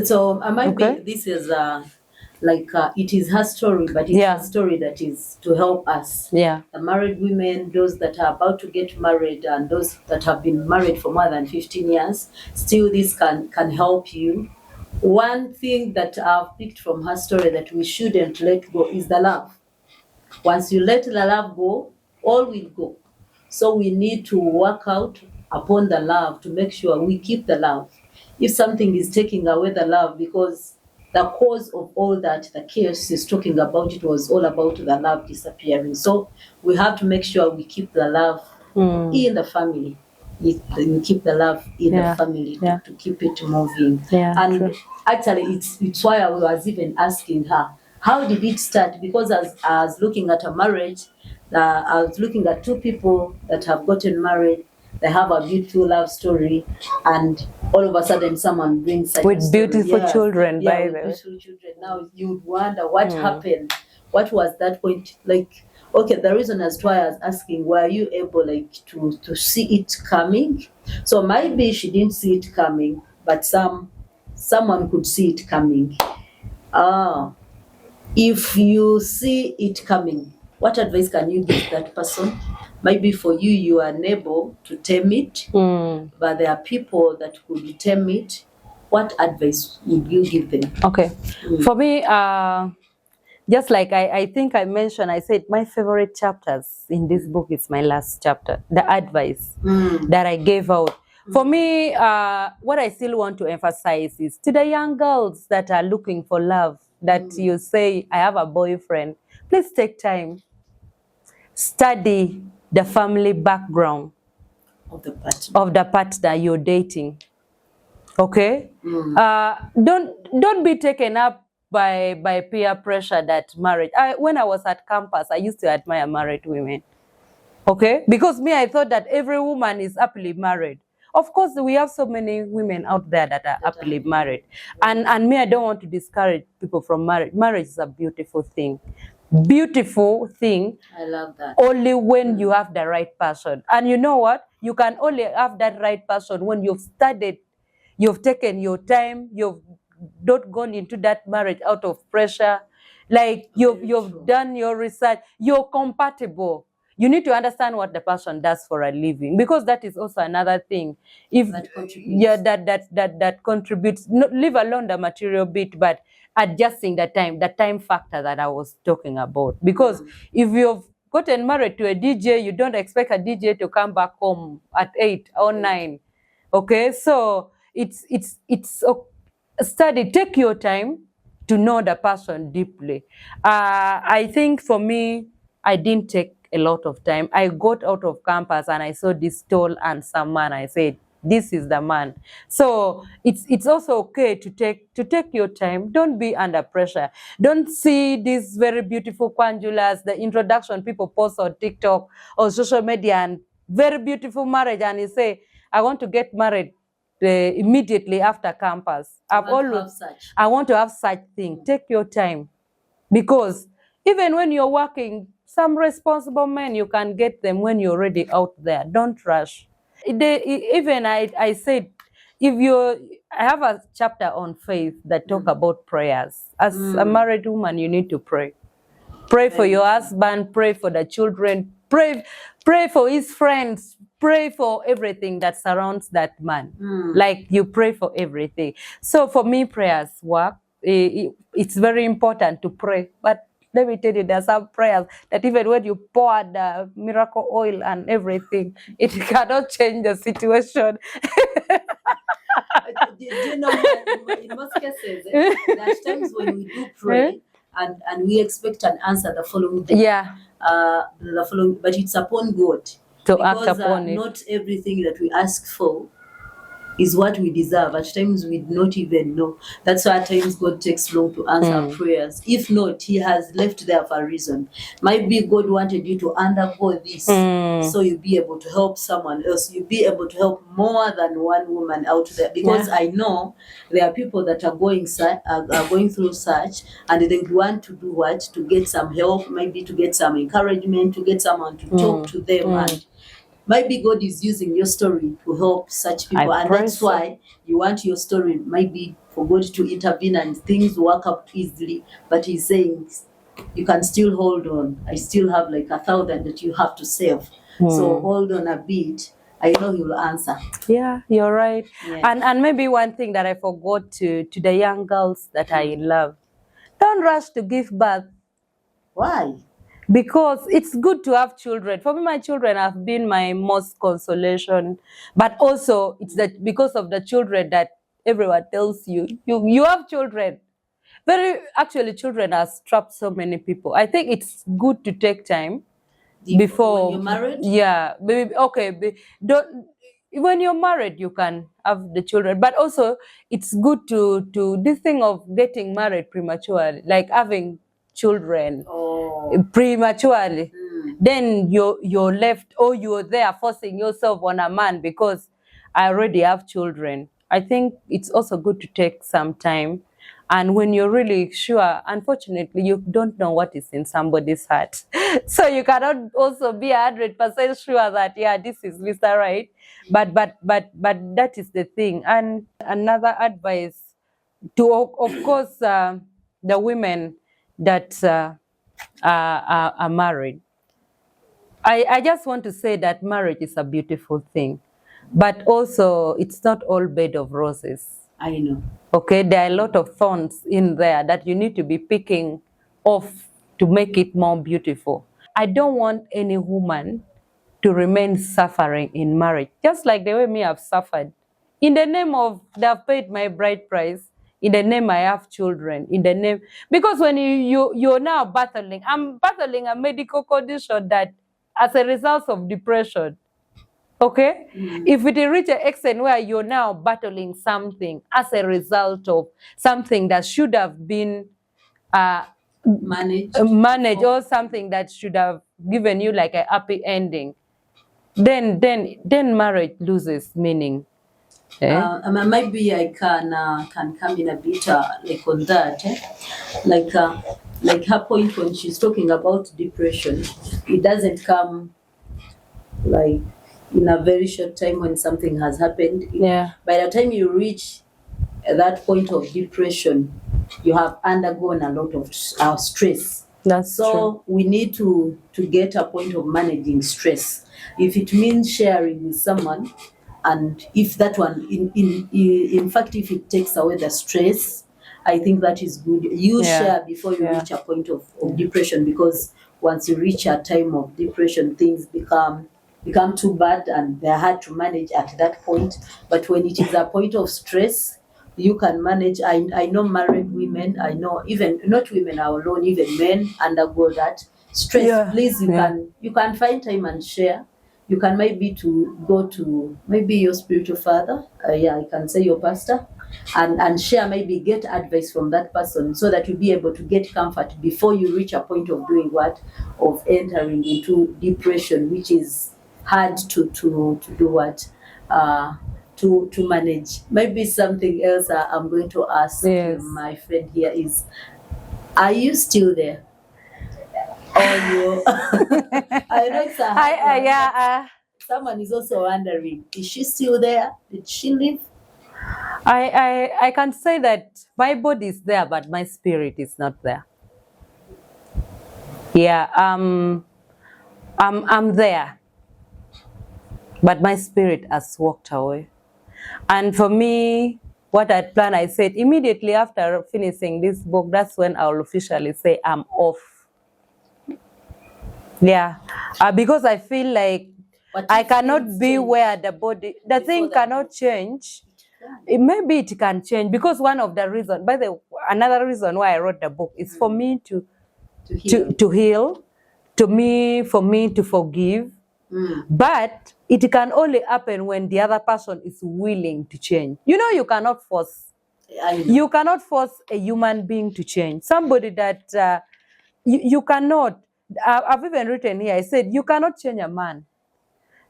So I might be, this is it is her story, but it's a story that is to help us. Yeah. The married women, those that are about to get married, and those that have been married for more than 15 years, still this can help you. One thing that I've picked from her story that we shouldn't let go is the love. Once you let the love go, all will go. So we need to work out upon the love to make sure we keep the love. If something is taking away the love, because the cause of all that, the chaos is talking about, it was all about the love disappearing. So we have to make sure we keep the love in the family. We keep the love in the family to keep it moving. And actually, it's why I was even asking her, how did it start? Because as I was looking at a marriage, I was looking at two people that have gotten married. They have a beautiful love story, and all of a sudden, someone brings such with beautiful children. By the way, beautiful children. Now you'd wonder what happened. What was that point like? Okay, the reason as to why I was asking, were you able to see it coming? So maybe she didn't see it coming, but someone could see it coming. If you see it coming, what advice can you give that person? Maybe for you, you are unable to tame it, but there are people that could tame it. What advice would you give them? Okay, for me, just like I think I mentioned, I said my favorite chapters in this book is my last chapter, the advice that I gave out. For me, what I still want to emphasize is to the young girls that are looking for love, that you say, I have a boyfriend, please take time. Study the family background of the partner you're dating. Okay? Don't be taken up by peer pressure that marriage. When I was at campus, I used to admire married women. Okay? Because me, I thought that every woman is happily married. Of course, we have so many women out there that are happily married. And me, I don't want to discourage people from marriage. Marriage is a beautiful thing. Beautiful thing. I love that. Only when you have the right person. And you know what? You can only have that right person when you've studied, you've taken your time, you've not gone into that marriage out of pressure. Like you've done your research, you're compatible. You need to understand what the person does for a living, because that is also another thing. If that contributes. that contributes, not leave alone the material bit, but adjusting the time factor that I was talking about. Because if you've gotten married to a DJ, you don't expect a DJ to come back home at 8 or 9. Okay, so it's study. Take your time to know the person deeply. I think for me, I didn't take a lot of time. I got out of campus and I saw this tall and handsome man. I said, this is the man. So it's also okay to take your time. Don't be under pressure. Don't see these very beautiful quandulas, the introduction people post on TikTok or social media, and very beautiful marriage, and you say, I want to get married immediately after campus. I want to have such thing. Take your time, because even when you're working, some responsible men, you can get them when you're already out there. Don't rush. I said, I have a chapter on faith that talk about prayers. As a married woman, you need to pray. Pray for your husband, pray for the children, pray for his friends, pray for everything that surrounds that man. Like you pray for everything. So for me, prayers work. It's very important to pray. But let me tell you, there are some prayers that even when you pour the miracle oil and everything, it cannot change the situation. Do you know, in most cases, there are times when we do pray and we expect an answer the following day. Yeah. But it's upon God to act upon it. Not everything that we ask for is what we deserve. At times we do not even know. That's why at times God takes long to answer our prayers. If not, He has left there for a reason. Might be God wanted you to undergo this, so you'll be able to help someone else. You'll be able to help more than one woman out there. Because I know there are people that are going through such, and they want to do what? To get some help, maybe to get some encouragement, to get someone to talk to them, and maybe God is using your story to help such people, and that's why you want your story maybe for God to intervene and things work out easily. But He's saying you can still hold on. I still have like 1,000 that you have to save. So hold on a bit. I know He will answer. Yeah, you're right. Yeah. And maybe one thing that I forgot to the young girls that are in love, don't rush to give birth. Why? Because it's good to have children. For me, my children have been my most consolation. But also, it's that because of the children that everyone tells you have children. Actually, children have trapped so many people. I think it's good to take time before when you're married. Yeah, maybe okay. When you're married, you can have the children. But also, it's good to this thing of getting married prematurely, like having children prematurely. Then you're left, or you're there forcing yourself on a man because I already have children. I think it's also good to take some time, and when you're really sure, unfortunately, you don't know what is in somebody's heart, so you cannot also be 100% sure that this is Mr. Right. But that is the thing. And another advice to, of course, the women that are married. I just want to say that marriage is a beautiful thing, but also it's not all bed of roses. I know. Okay, there are a lot of thorns in there that you need to be picking off to make it more beautiful. I don't want any woman to remain suffering in marriage, just like the way me I've suffered. In the name of, they've paid my bride price, in the name I have children, in the name, because when you're now battling, I'm battling a medical condition that as a result of depression. Okay? If it reaches an extent where you're now battling something as a result of something that should have been managed or something that should have given you like a happy ending, then marriage loses meaning. Maybe I can come in a bit like on that. Like her point when she's talking about depression, it doesn't come like in a very short time when something has happened. By the time you reach that point of depression, you have undergone a lot of stress. That's so true. We need to get a point of managing stress. If it means sharing with someone, and if that one, in fact, if it takes away the stress, I think that is good. You share before you reach a point of depression, because once you reach a time of depression, things become too bad and they're hard to manage at that point. But when it is a point of stress, you can manage. I know married women, I know even not women are alone, even men undergo that stress. Please, you can find time and share. You can maybe to go to maybe your spiritual father, I can say your pastor, and share, maybe get advice from that person, so that you'll be able to get comfort before you reach a point of doing what? Of entering into depression, which is hard to do what? To manage. Maybe something else I'm going to ask my friend here is, are you still there? I know it's a hard one. Someone is also wondering, is she still there? Did she leave? I can say that my body is there, but my spirit is not there. I'm there, but my spirit has walked away. And for me, what I planned, I said immediately after finishing this book, that's when I'll officially say I'm off. Because I feel like I cannot be where the thing cannot change. Maybe it can change, because one of the reasons, another reason why I wrote the book is for me to heal, for me to forgive. But it can only happen when the other person is willing to change. You know, you cannot force. You cannot force a human being to change. Somebody that you cannot. I've even written here. I said you cannot change a man.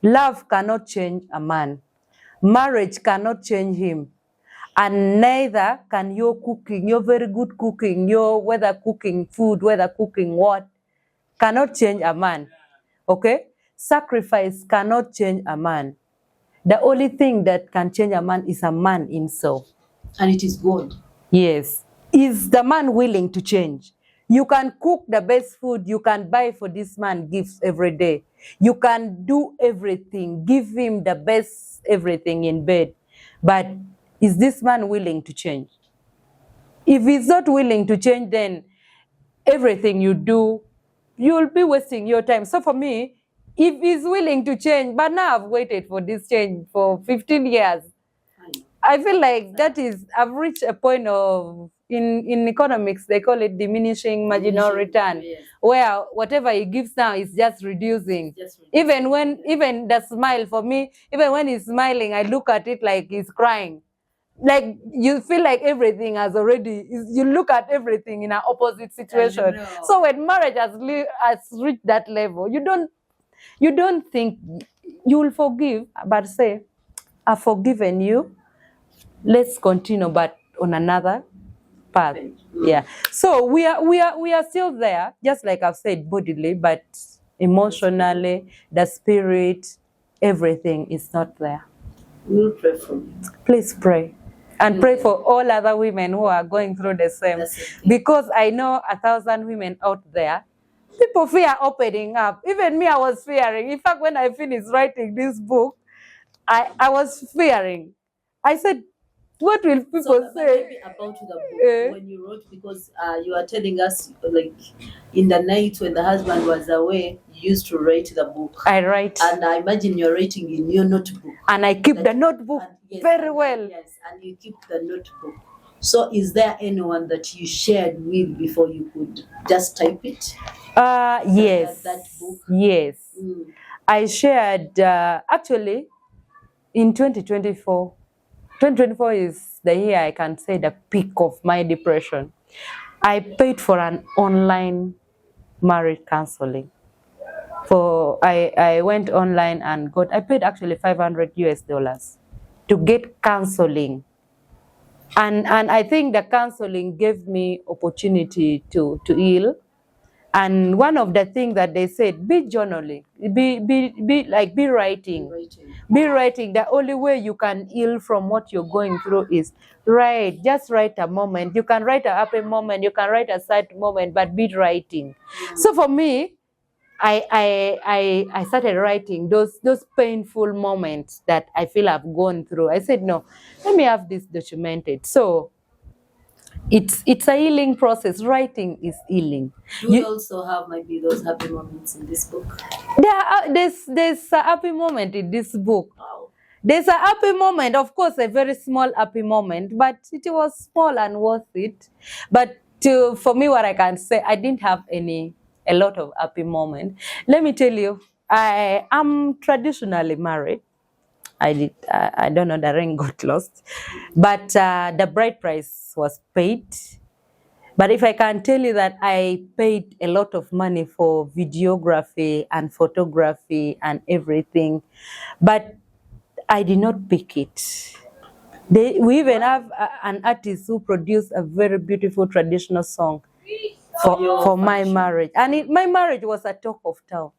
Love cannot change a man. Marriage cannot change him. And neither can your cooking, your very good cooking, your whether cooking food, whether cooking what, cannot change a man. Okay? Sacrifice cannot change a man. The only thing that can change a man is a man himself. And it is God. Yes. Is the man willing to change? You can cook the best food. You can buy for this man gifts every day. You can do everything. Give him the best everything in bed. But is this man willing to change? If he's not willing to change, then everything you do, you'll be wasting your time. So for me, if he's willing to change, but now I've waited for this change for 15 years, I feel like that is, I've reached a point of, in economics, they call it diminishing marginal return, where whatever he gives now is just reducing. Even the smile for me, even when he's smiling, I look at it like he's crying. Like you feel like everything has already, you look at everything in an opposite situation. So when marriage has reached that level, you don't think you will forgive, but say, I've forgiven you. Let's continue, but on another path. Yeah. So we are still there, just like I've said, bodily, but emotionally, the spirit, everything is not there. We'll pray for you. Please pray. And pray for all other women who are going through the same. Because I know 1,000 women out there, people fear opening up. Even me, I was fearing. In fact, when I finished writing this book, I was fearing. I said, what will people say? Maybe about the book, when you wrote, because you are telling us, like, in the night when the husband was away, you used to write the book. I write. And I imagine you're writing in your notebook. And I keep the notebook very well. Yes, and you keep the notebook. So is there anyone that you shared with before you could just type it? Yes. That book? Yes. I shared, actually, in 2024. 2024 is the year I can say the peak of my depression. I paid for an online marriage counseling. I went online and I paid actually $500 to get counseling. And I think the counseling gave me opportunity to heal. And one of the things that they said, be journaling, be writing. Be writing. The only way you can heal from what you're going through is write. Just write a moment. You can write a happy moment, you can write a sad moment, but be writing. So for me, I started writing those painful moments that I feel I've gone through. I said, no, let me have this documented. So it's a healing process. Writing is healing. Do you also have maybe those happy moments in this book? There's a happy moment in this book. Wow. There's a happy moment, of course, a very small happy moment, but it was small and worth it. But for me, what I can say, I didn't have a lot of happy moments. Let me tell you, I am traditionally married. I don't know, the ring got lost, but the bride price was paid. But if I can tell you that I paid a lot of money for videography and photography and everything, but I did not pick it. We even have an artist who produced a very beautiful traditional song for my marriage. And my marriage was a talk of town.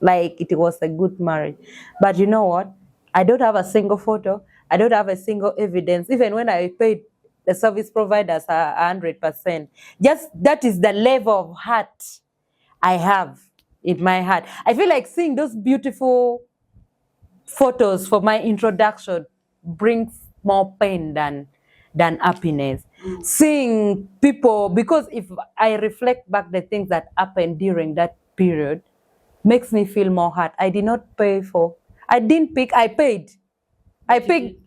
Like, it was a good marriage. But you know what? I don't have a single photo. I don't have a single evidence. Even when I paid the service providers 100%. Just that is the level of heart I have in my heart. I feel like seeing those beautiful photos for my introduction brings more pain than happiness. Seeing people, because if I reflect back the things that happened during that period, makes me feel more hurt. I did not pay for. I didn't pick. I paid. I picked.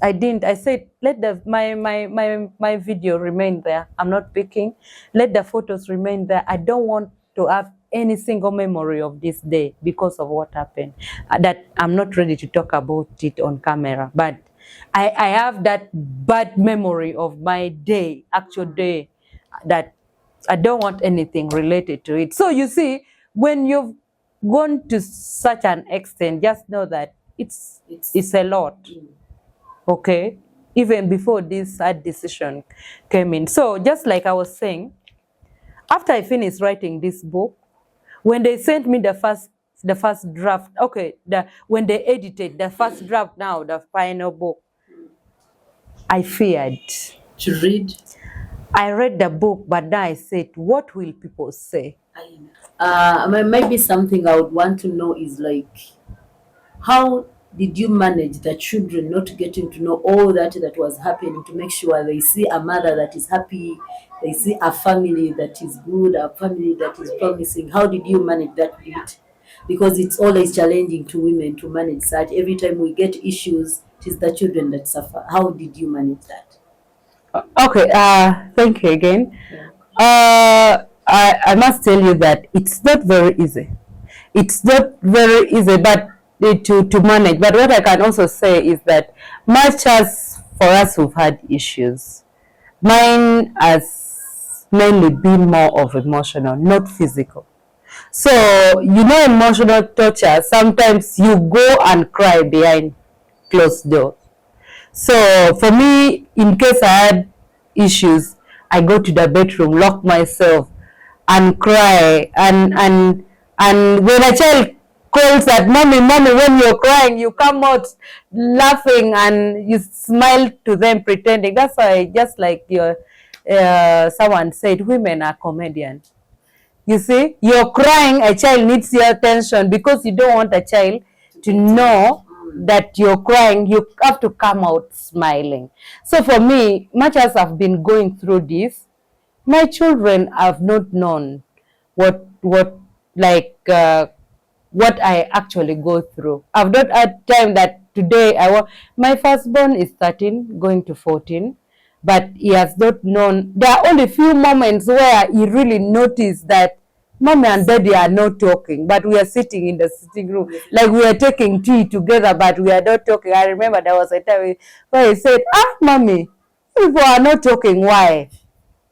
I didn't. I said, let my video remain there. I'm not picking. Let the photos remain there. I don't want to have any single memory of this day because of what happened. That I'm not ready to talk about it on camera, but I have that bad memory of my day, actual day, that I don't want anything related to it. So you see, when you've gone to such an extent, just know that it's a lot. Okay, even before this sad decision came in. So just like I was saying, after I finished writing this book, when they sent me the first draft, okay, when they edited the first draft, now the final book, I feared to read. I read the book, but then I said, what will people say? Maybe something I would want to know is like, how did you manage the children not getting to know all that was happening, to make sure they see a mother that is happy, they see a family that is good, a family that is promising? How did you manage that bit? Because it's always challenging to women to manage such. Every time we get issues, it is the children that suffer. How did you manage that? Okay, thank you again. I must tell you that it's not very easy. It's not very easy, but to manage. But what I can also say is that much as for us who've had issues, mine has mainly been more of emotional, not physical. So, emotional torture, sometimes you go and cry behind closed doors. So for me, in case I had issues, I go to the bedroom, lock myself, and cry. And when a child calls that mommy, mommy, when you're crying, you come out laughing and you smile to them, pretending. That's why, just like someone said, women are comedians. You see, you're crying, a child needs your attention because you don't want a child to know that you're crying. You have to come out smiling. So for me, much as I've been going through this, my children have not known what what I actually go through. I've not had time that today my firstborn is 13, going to 14, but he has not known. There are only few moments where he really noticed that mommy and daddy are not talking, but we are sitting in the sitting room, like we are taking tea together, but we are not talking. I remember there was a time where he said, mommy, people are not talking, why?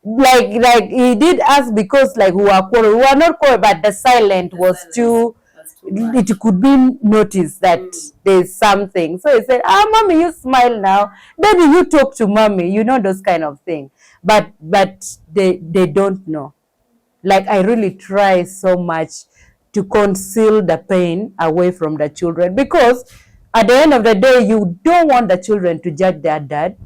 Like he did ask because like we were quarrel. We were not quarrel, but the silence was too. It could be noticed that there's something. So he said, mommy, you smile now. Daddy, you talk to mommy. You know those kind of things. But they don't know. Like I really try so much to conceal the pain away from the children, because at the end of the day, you don't want the children to judge their dad.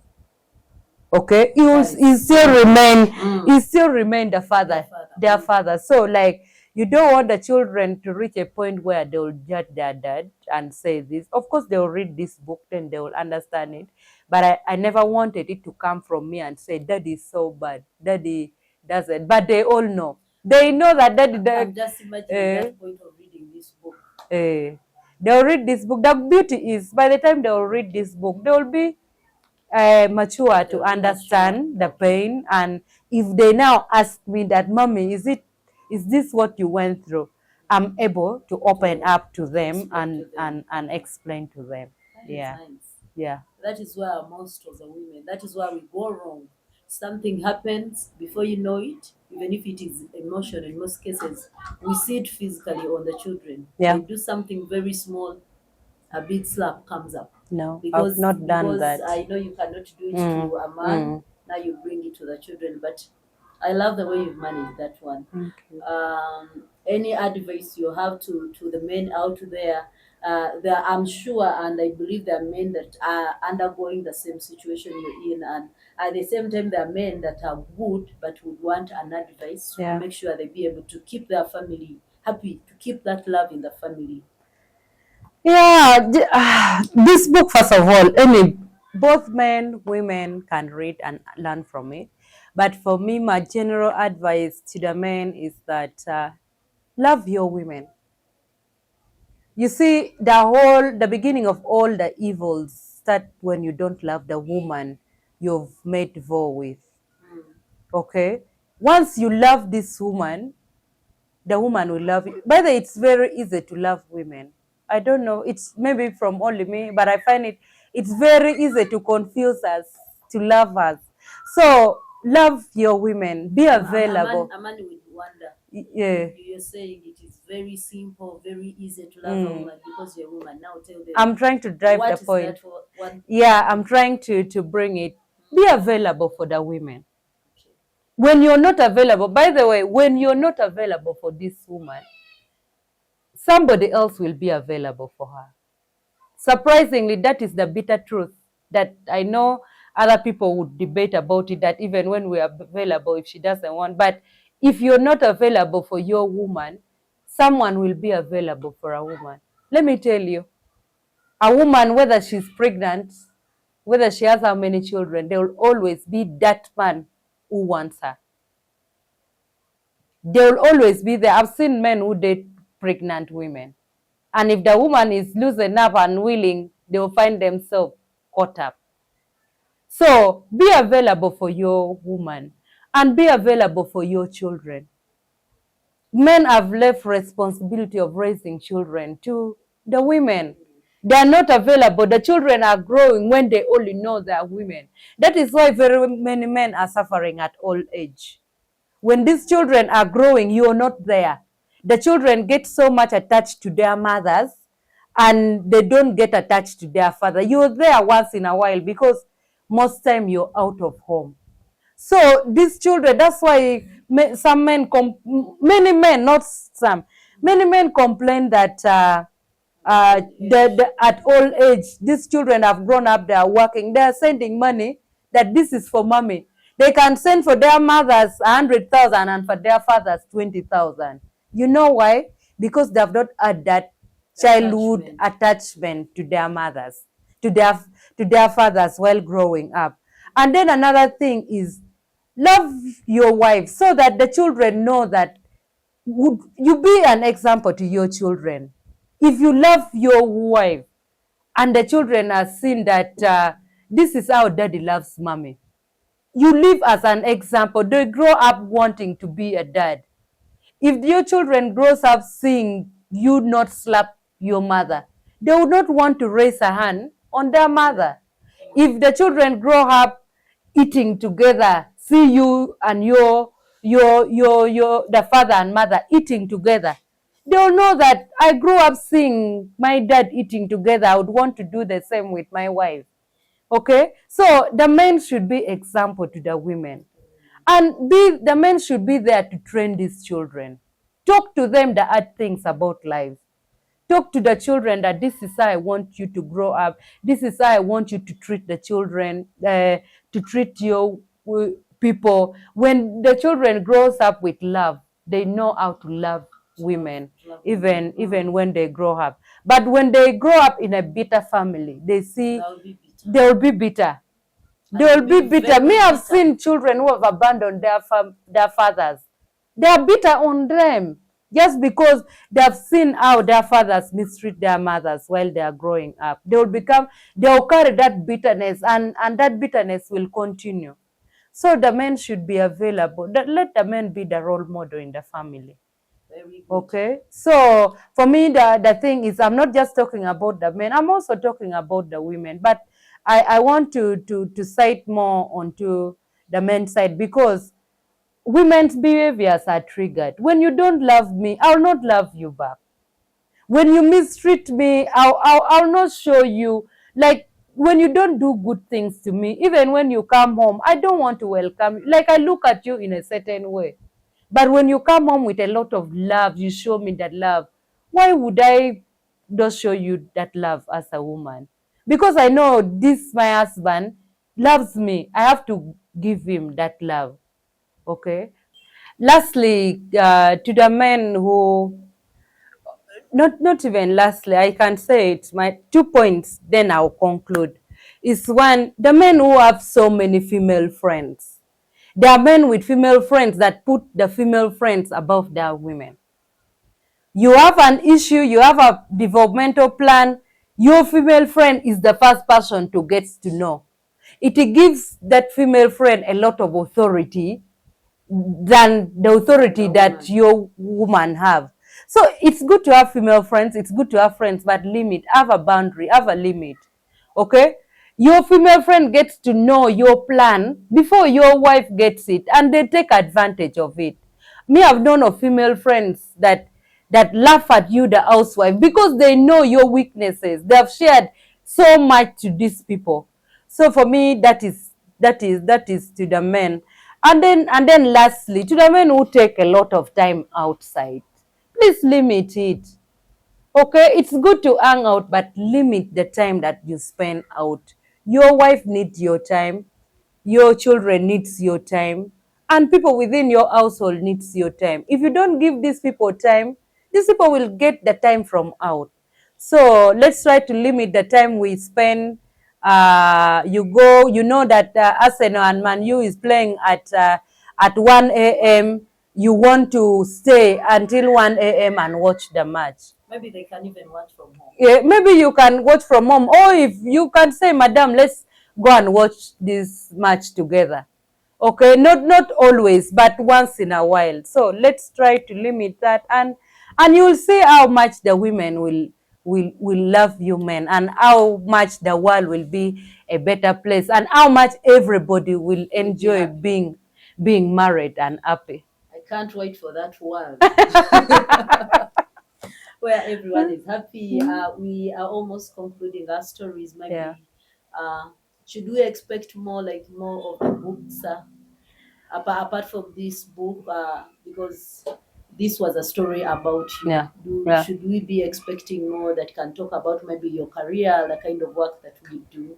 Okay, he still remain the father, their father. So like you don't want the children to reach a point where they will judge their dad and say this. Of course, they will read this book, then they will understand it. But I never wanted it to come from me and say, Daddy is so bad, Daddy doesn't. But they all know. They know that Daddy. I'm just imagining that point of reading this book. They'll read this book. The beauty is, by the time they will read this book, they will be mature to understand the pain. And if they now ask me that, mommy, is this what you went through, I'm able to open up to them and explain to them. Yeah. Yeah. That is where most of the women, that is where we go wrong. Something happens, before you know it, even if it is emotional, in most cases we see it physically on the children. Yeah. They do something very small, a big slap comes up. No, I've not done that. I know you cannot do it to a man. Now you bring it to the children. But I love the way you've managed that one. Any advice you have to the men out there? I'm sure, and I believe there are men that are undergoing the same situation you're in, and at the same time there are men that are good but would want an advice to make sure they be able to keep their family happy, to keep that love in the family. Yeah, this book, first of all, both men, women can read and learn from it. But for me, my general advice to the men is that love your women. You see, the beginning of all the evils start when you don't love the woman you've made vow with. Okay? Once you love this woman, the woman will love you. By the way, it's very easy to love women. I don't know, it's maybe from only me, but I find it's very easy to confuse us, to love us. So love your women, be available. A man would wonder. Yeah. You're saying it is very simple, very easy to love a woman because you're a woman. Now tell them. I'm trying to drive the point. Yeah, I'm trying to bring it. Be available for the women. Okay. When you're not available, by the way, when you're not available for this woman, somebody else will be available for her. Surprisingly, that is the bitter truth that I know other people would debate about it, that even when we are available, if she doesn't want, but if you're not available for your woman, someone will be available for a woman. Let me tell you, a woman, whether she's pregnant, whether she has how many children, there will always be that man who wants her. They will always be there. I've seen men who date pregnant women. And if the woman is loosened up and willing, they will find themselves caught up. So be available for your woman and be available for your children. Men have left responsibility of raising children to the women. They are not available. The children are growing when they only know they are women. That is why very many men are suffering at old age. When these children are growing, you are not there. The children get so much attached to their mothers and they don't get attached to their father. You're there once in a while because most time you're out of home. So these children, that's why some men, many men, not some, many men complain that at old age, these children have grown up, they are working, they are sending money, that this is for mommy. They can send for their mothers 100,000 and for their fathers 20,000. You know why? Because they have not had that childhood attachment to their mothers, to their fathers while growing up. And then another thing is, love your wife so that the children know that you be an example to your children. If you love your wife and the children are seeing that this is how daddy loves mommy, you live as an example. They grow up wanting to be a dad. If your children grows up seeing you not slap your mother, they would not want to raise a hand on their mother. If the children grow up eating together, see you and the father and mother eating together, they'll know that I grew up seeing my dad eating together. I would want to do the same with my wife. Okay, so the men should be example to the women, and the men should be there to train these children. Talk to them the hard things about life. Talk to the children that this is how I want you to grow up. This is how I want you to treat the children, to treat your people. When the children grows up with love, they know how to love women, even when they grow up. But when they grow up in a bitter family, they see they will be bitter. They will be bitter. Me, I've seen children who have abandoned their fathers. They are bitter on them just because they have seen how their fathers mistreat their mothers while they are growing up. They will carry that bitterness, and that bitterness will continue. So the men should be available. Let the men be the role model in the family. Okay, so for me, the thing is, I'm not just talking about the men, I'm also talking about the women. But I want to cite more onto the men's side, because women's behaviors are triggered. When you don't love me, I'll not love you back. When you mistreat me, I'll not show you. Like, when you don't do good things to me, even when you come home, I don't want to welcome you. Like, I look at you in a certain way. But when you come home with a lot of love, you show me that love. Why would I not show you that love as a woman? Because I know my husband loves me. I have to give him that love. Okay. Lastly, to the men who, not even lastly, I can say it, my 2 points, then I'll conclude. Is one, the men who have so many female friends. There are men with female friends that put the female friends above their women. You have an issue, you have a developmental plan, your female friend is the first person to get to know. It gives that female friend a lot of authority than the authority that your woman have. So it's good to have female friends, it's good to have friends, but limit, have a boundary, have a limit. Okay? Your female friend gets to know your plan before your wife gets it, and they take advantage of it. Me, I've known of female friends that laugh at you, the housewife, because they know your weaknesses. They have shared so much to these people. So for me, that is to the men. And then lastly, to the men who take a lot of time outside, please limit it. Okay, it's good to hang out, but limit the time that you spend out. Your wife needs your time, your children needs your time, and people within your household needs your time. If you don't give these people time, these people will get the time from out. So let's try to limit the time we spend. You go, you know that Arsenal and Man U is playing at 1 a.m. You want to stay until 1 a.m. and watch the match. Maybe they can even watch from home. Yeah, maybe you can watch from home, or if you can say, Madam, let's go and watch this match together. Okay, not always, but once in a while. So let's try to limit that, and you'll see how much the women will love you men, and how much the world will be a better place, and how much everybody will enjoy being married and happy. I can't wait for that world. Where everyone is happy. We are almost concluding our stories. Maybe should we expect more of the books apart from this book? Because this was a story about you. Should we be expecting more that can talk about maybe your career, the kind of work that we do?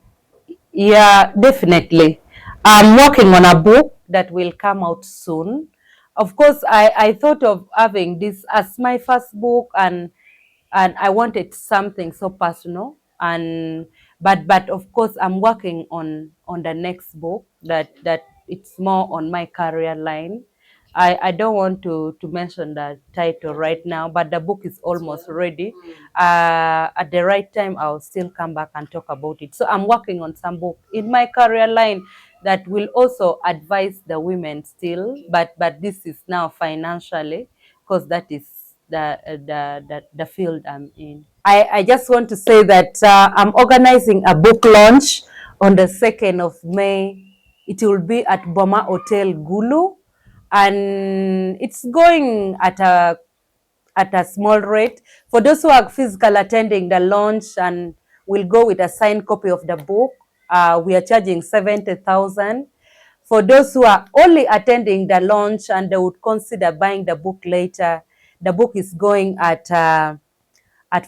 Yeah, definitely. I'm working on a book that will come out soon. Of course, I thought of having this as my first book, and I wanted something so personal, and but of course I'm working on the next book that it's more on my career line. I don't want to mention the title right now, but the book is almost ready. At the right time, I'll still come back and talk about it. So I'm working on some book in my career line that will also advise the women still, but this is now financially, because that is the field I'm in. I just want to say that I'm organizing a book launch on the 2nd of May. It will be at Boma Hotel Gulu, and it's going at a small rate. For those who are physical attending the launch and will go with a signed copy of the book, we are charging 70,000. For those who are only attending the launch and they would consider buying the book later, the book is going at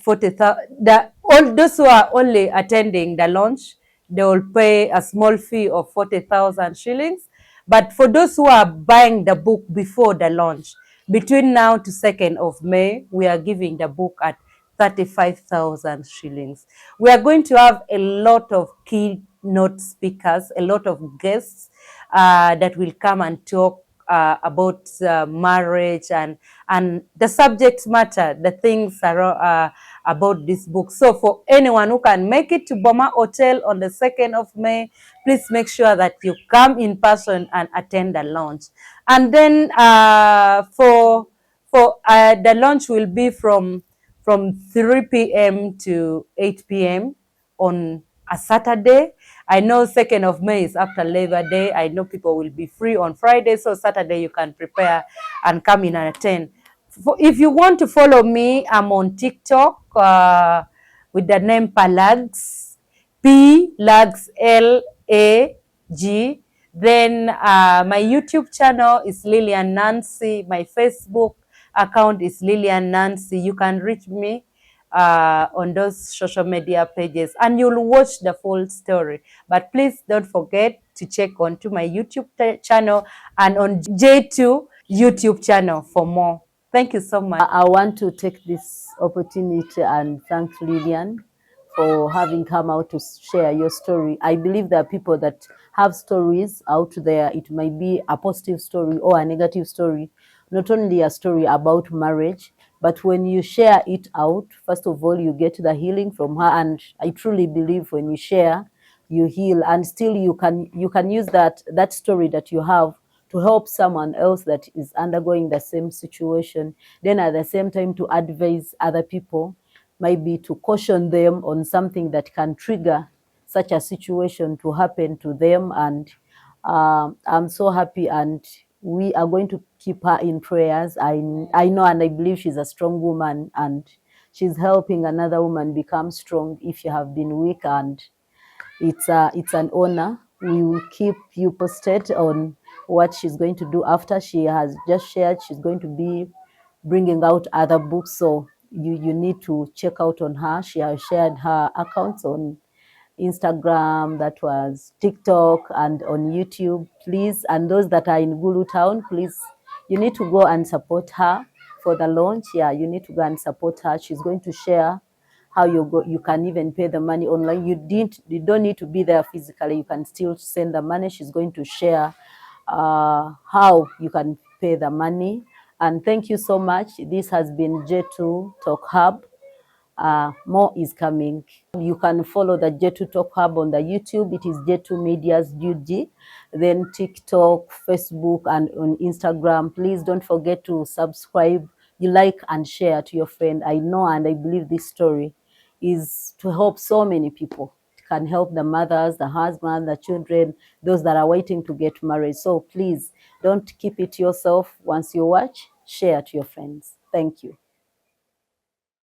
40,000. All those who are only attending the launch, they will pay a small fee of 40,000 shillings. But for those who are buying the book before the launch, between now to 2nd of May, we are giving the book at 35,000 shillings. We are going to have a lot of keynote speakers, a lot of guests that will come and talk about marriage and the subject matter, the things are about this book. So for anyone who can make it to Boma Hotel on the 2nd of May, please make sure that you come in person and attend the launch. And then for the launch will be from 3 p.m. to 8 p.m. on a Saturday. I know 2nd of May is after Labor Day. I know people will be free on Friday, so Saturday you can prepare and come in and attend. If you want to follow me, I'm on TikTok with the name Palags, P-Lags, L-A-G. Then my YouTube channel is Lilian Nancy. My Facebook account is Lilian Nancy. You can reach me on those social media pages, and you'll watch the full story. But please don't forget to check onto my YouTube channel and on J2 YouTube channel for more. Thank you so much. I want to take this opportunity and thank Lilian for having come out to share your story. I believe there are people that have stories out there. It might be a positive story or a negative story, not only a story about marriage, but when you share it out, first of all, you get the healing from her. And I truly believe when you share, you heal, and still you can use that story that you have to help someone else that is undergoing the same situation. Then at the same time to advise other people, maybe to caution them on something that can trigger such a situation to happen to them. And I'm so happy, and we are going to keep her in prayers. I know and I believe she's a strong woman, and she's helping another woman become strong if you have been weak, and it's an honor. We will keep you posted on what she's going to do after. She has just shared she's going to be bringing out other books, so you need to check out on her. She has shared her accounts on Instagram, that was TikTok, and on YouTube. Please, and those that are in Gulu Town, please, you need to go and support her for the launch. Yeah, you need to go and support her. She's going to share how you can even pay the money online. You don't need to be there physically. You can still send the money. She's going to share how you can pay the money. And thank you so much. This has been J2 Talk Hub. More is coming. You can follow the J2 Talk Hub on the YouTube. It is J2 Media's UG. Then TikTok, Facebook, and on Instagram. Please don't forget to subscribe, you like and share to your friend. I know and I believe this story is to help so many people. It can help the mothers, the husband, the children, those that are waiting to get married. So please don't keep it yourself. Once you watch, share to your friends. Thank you.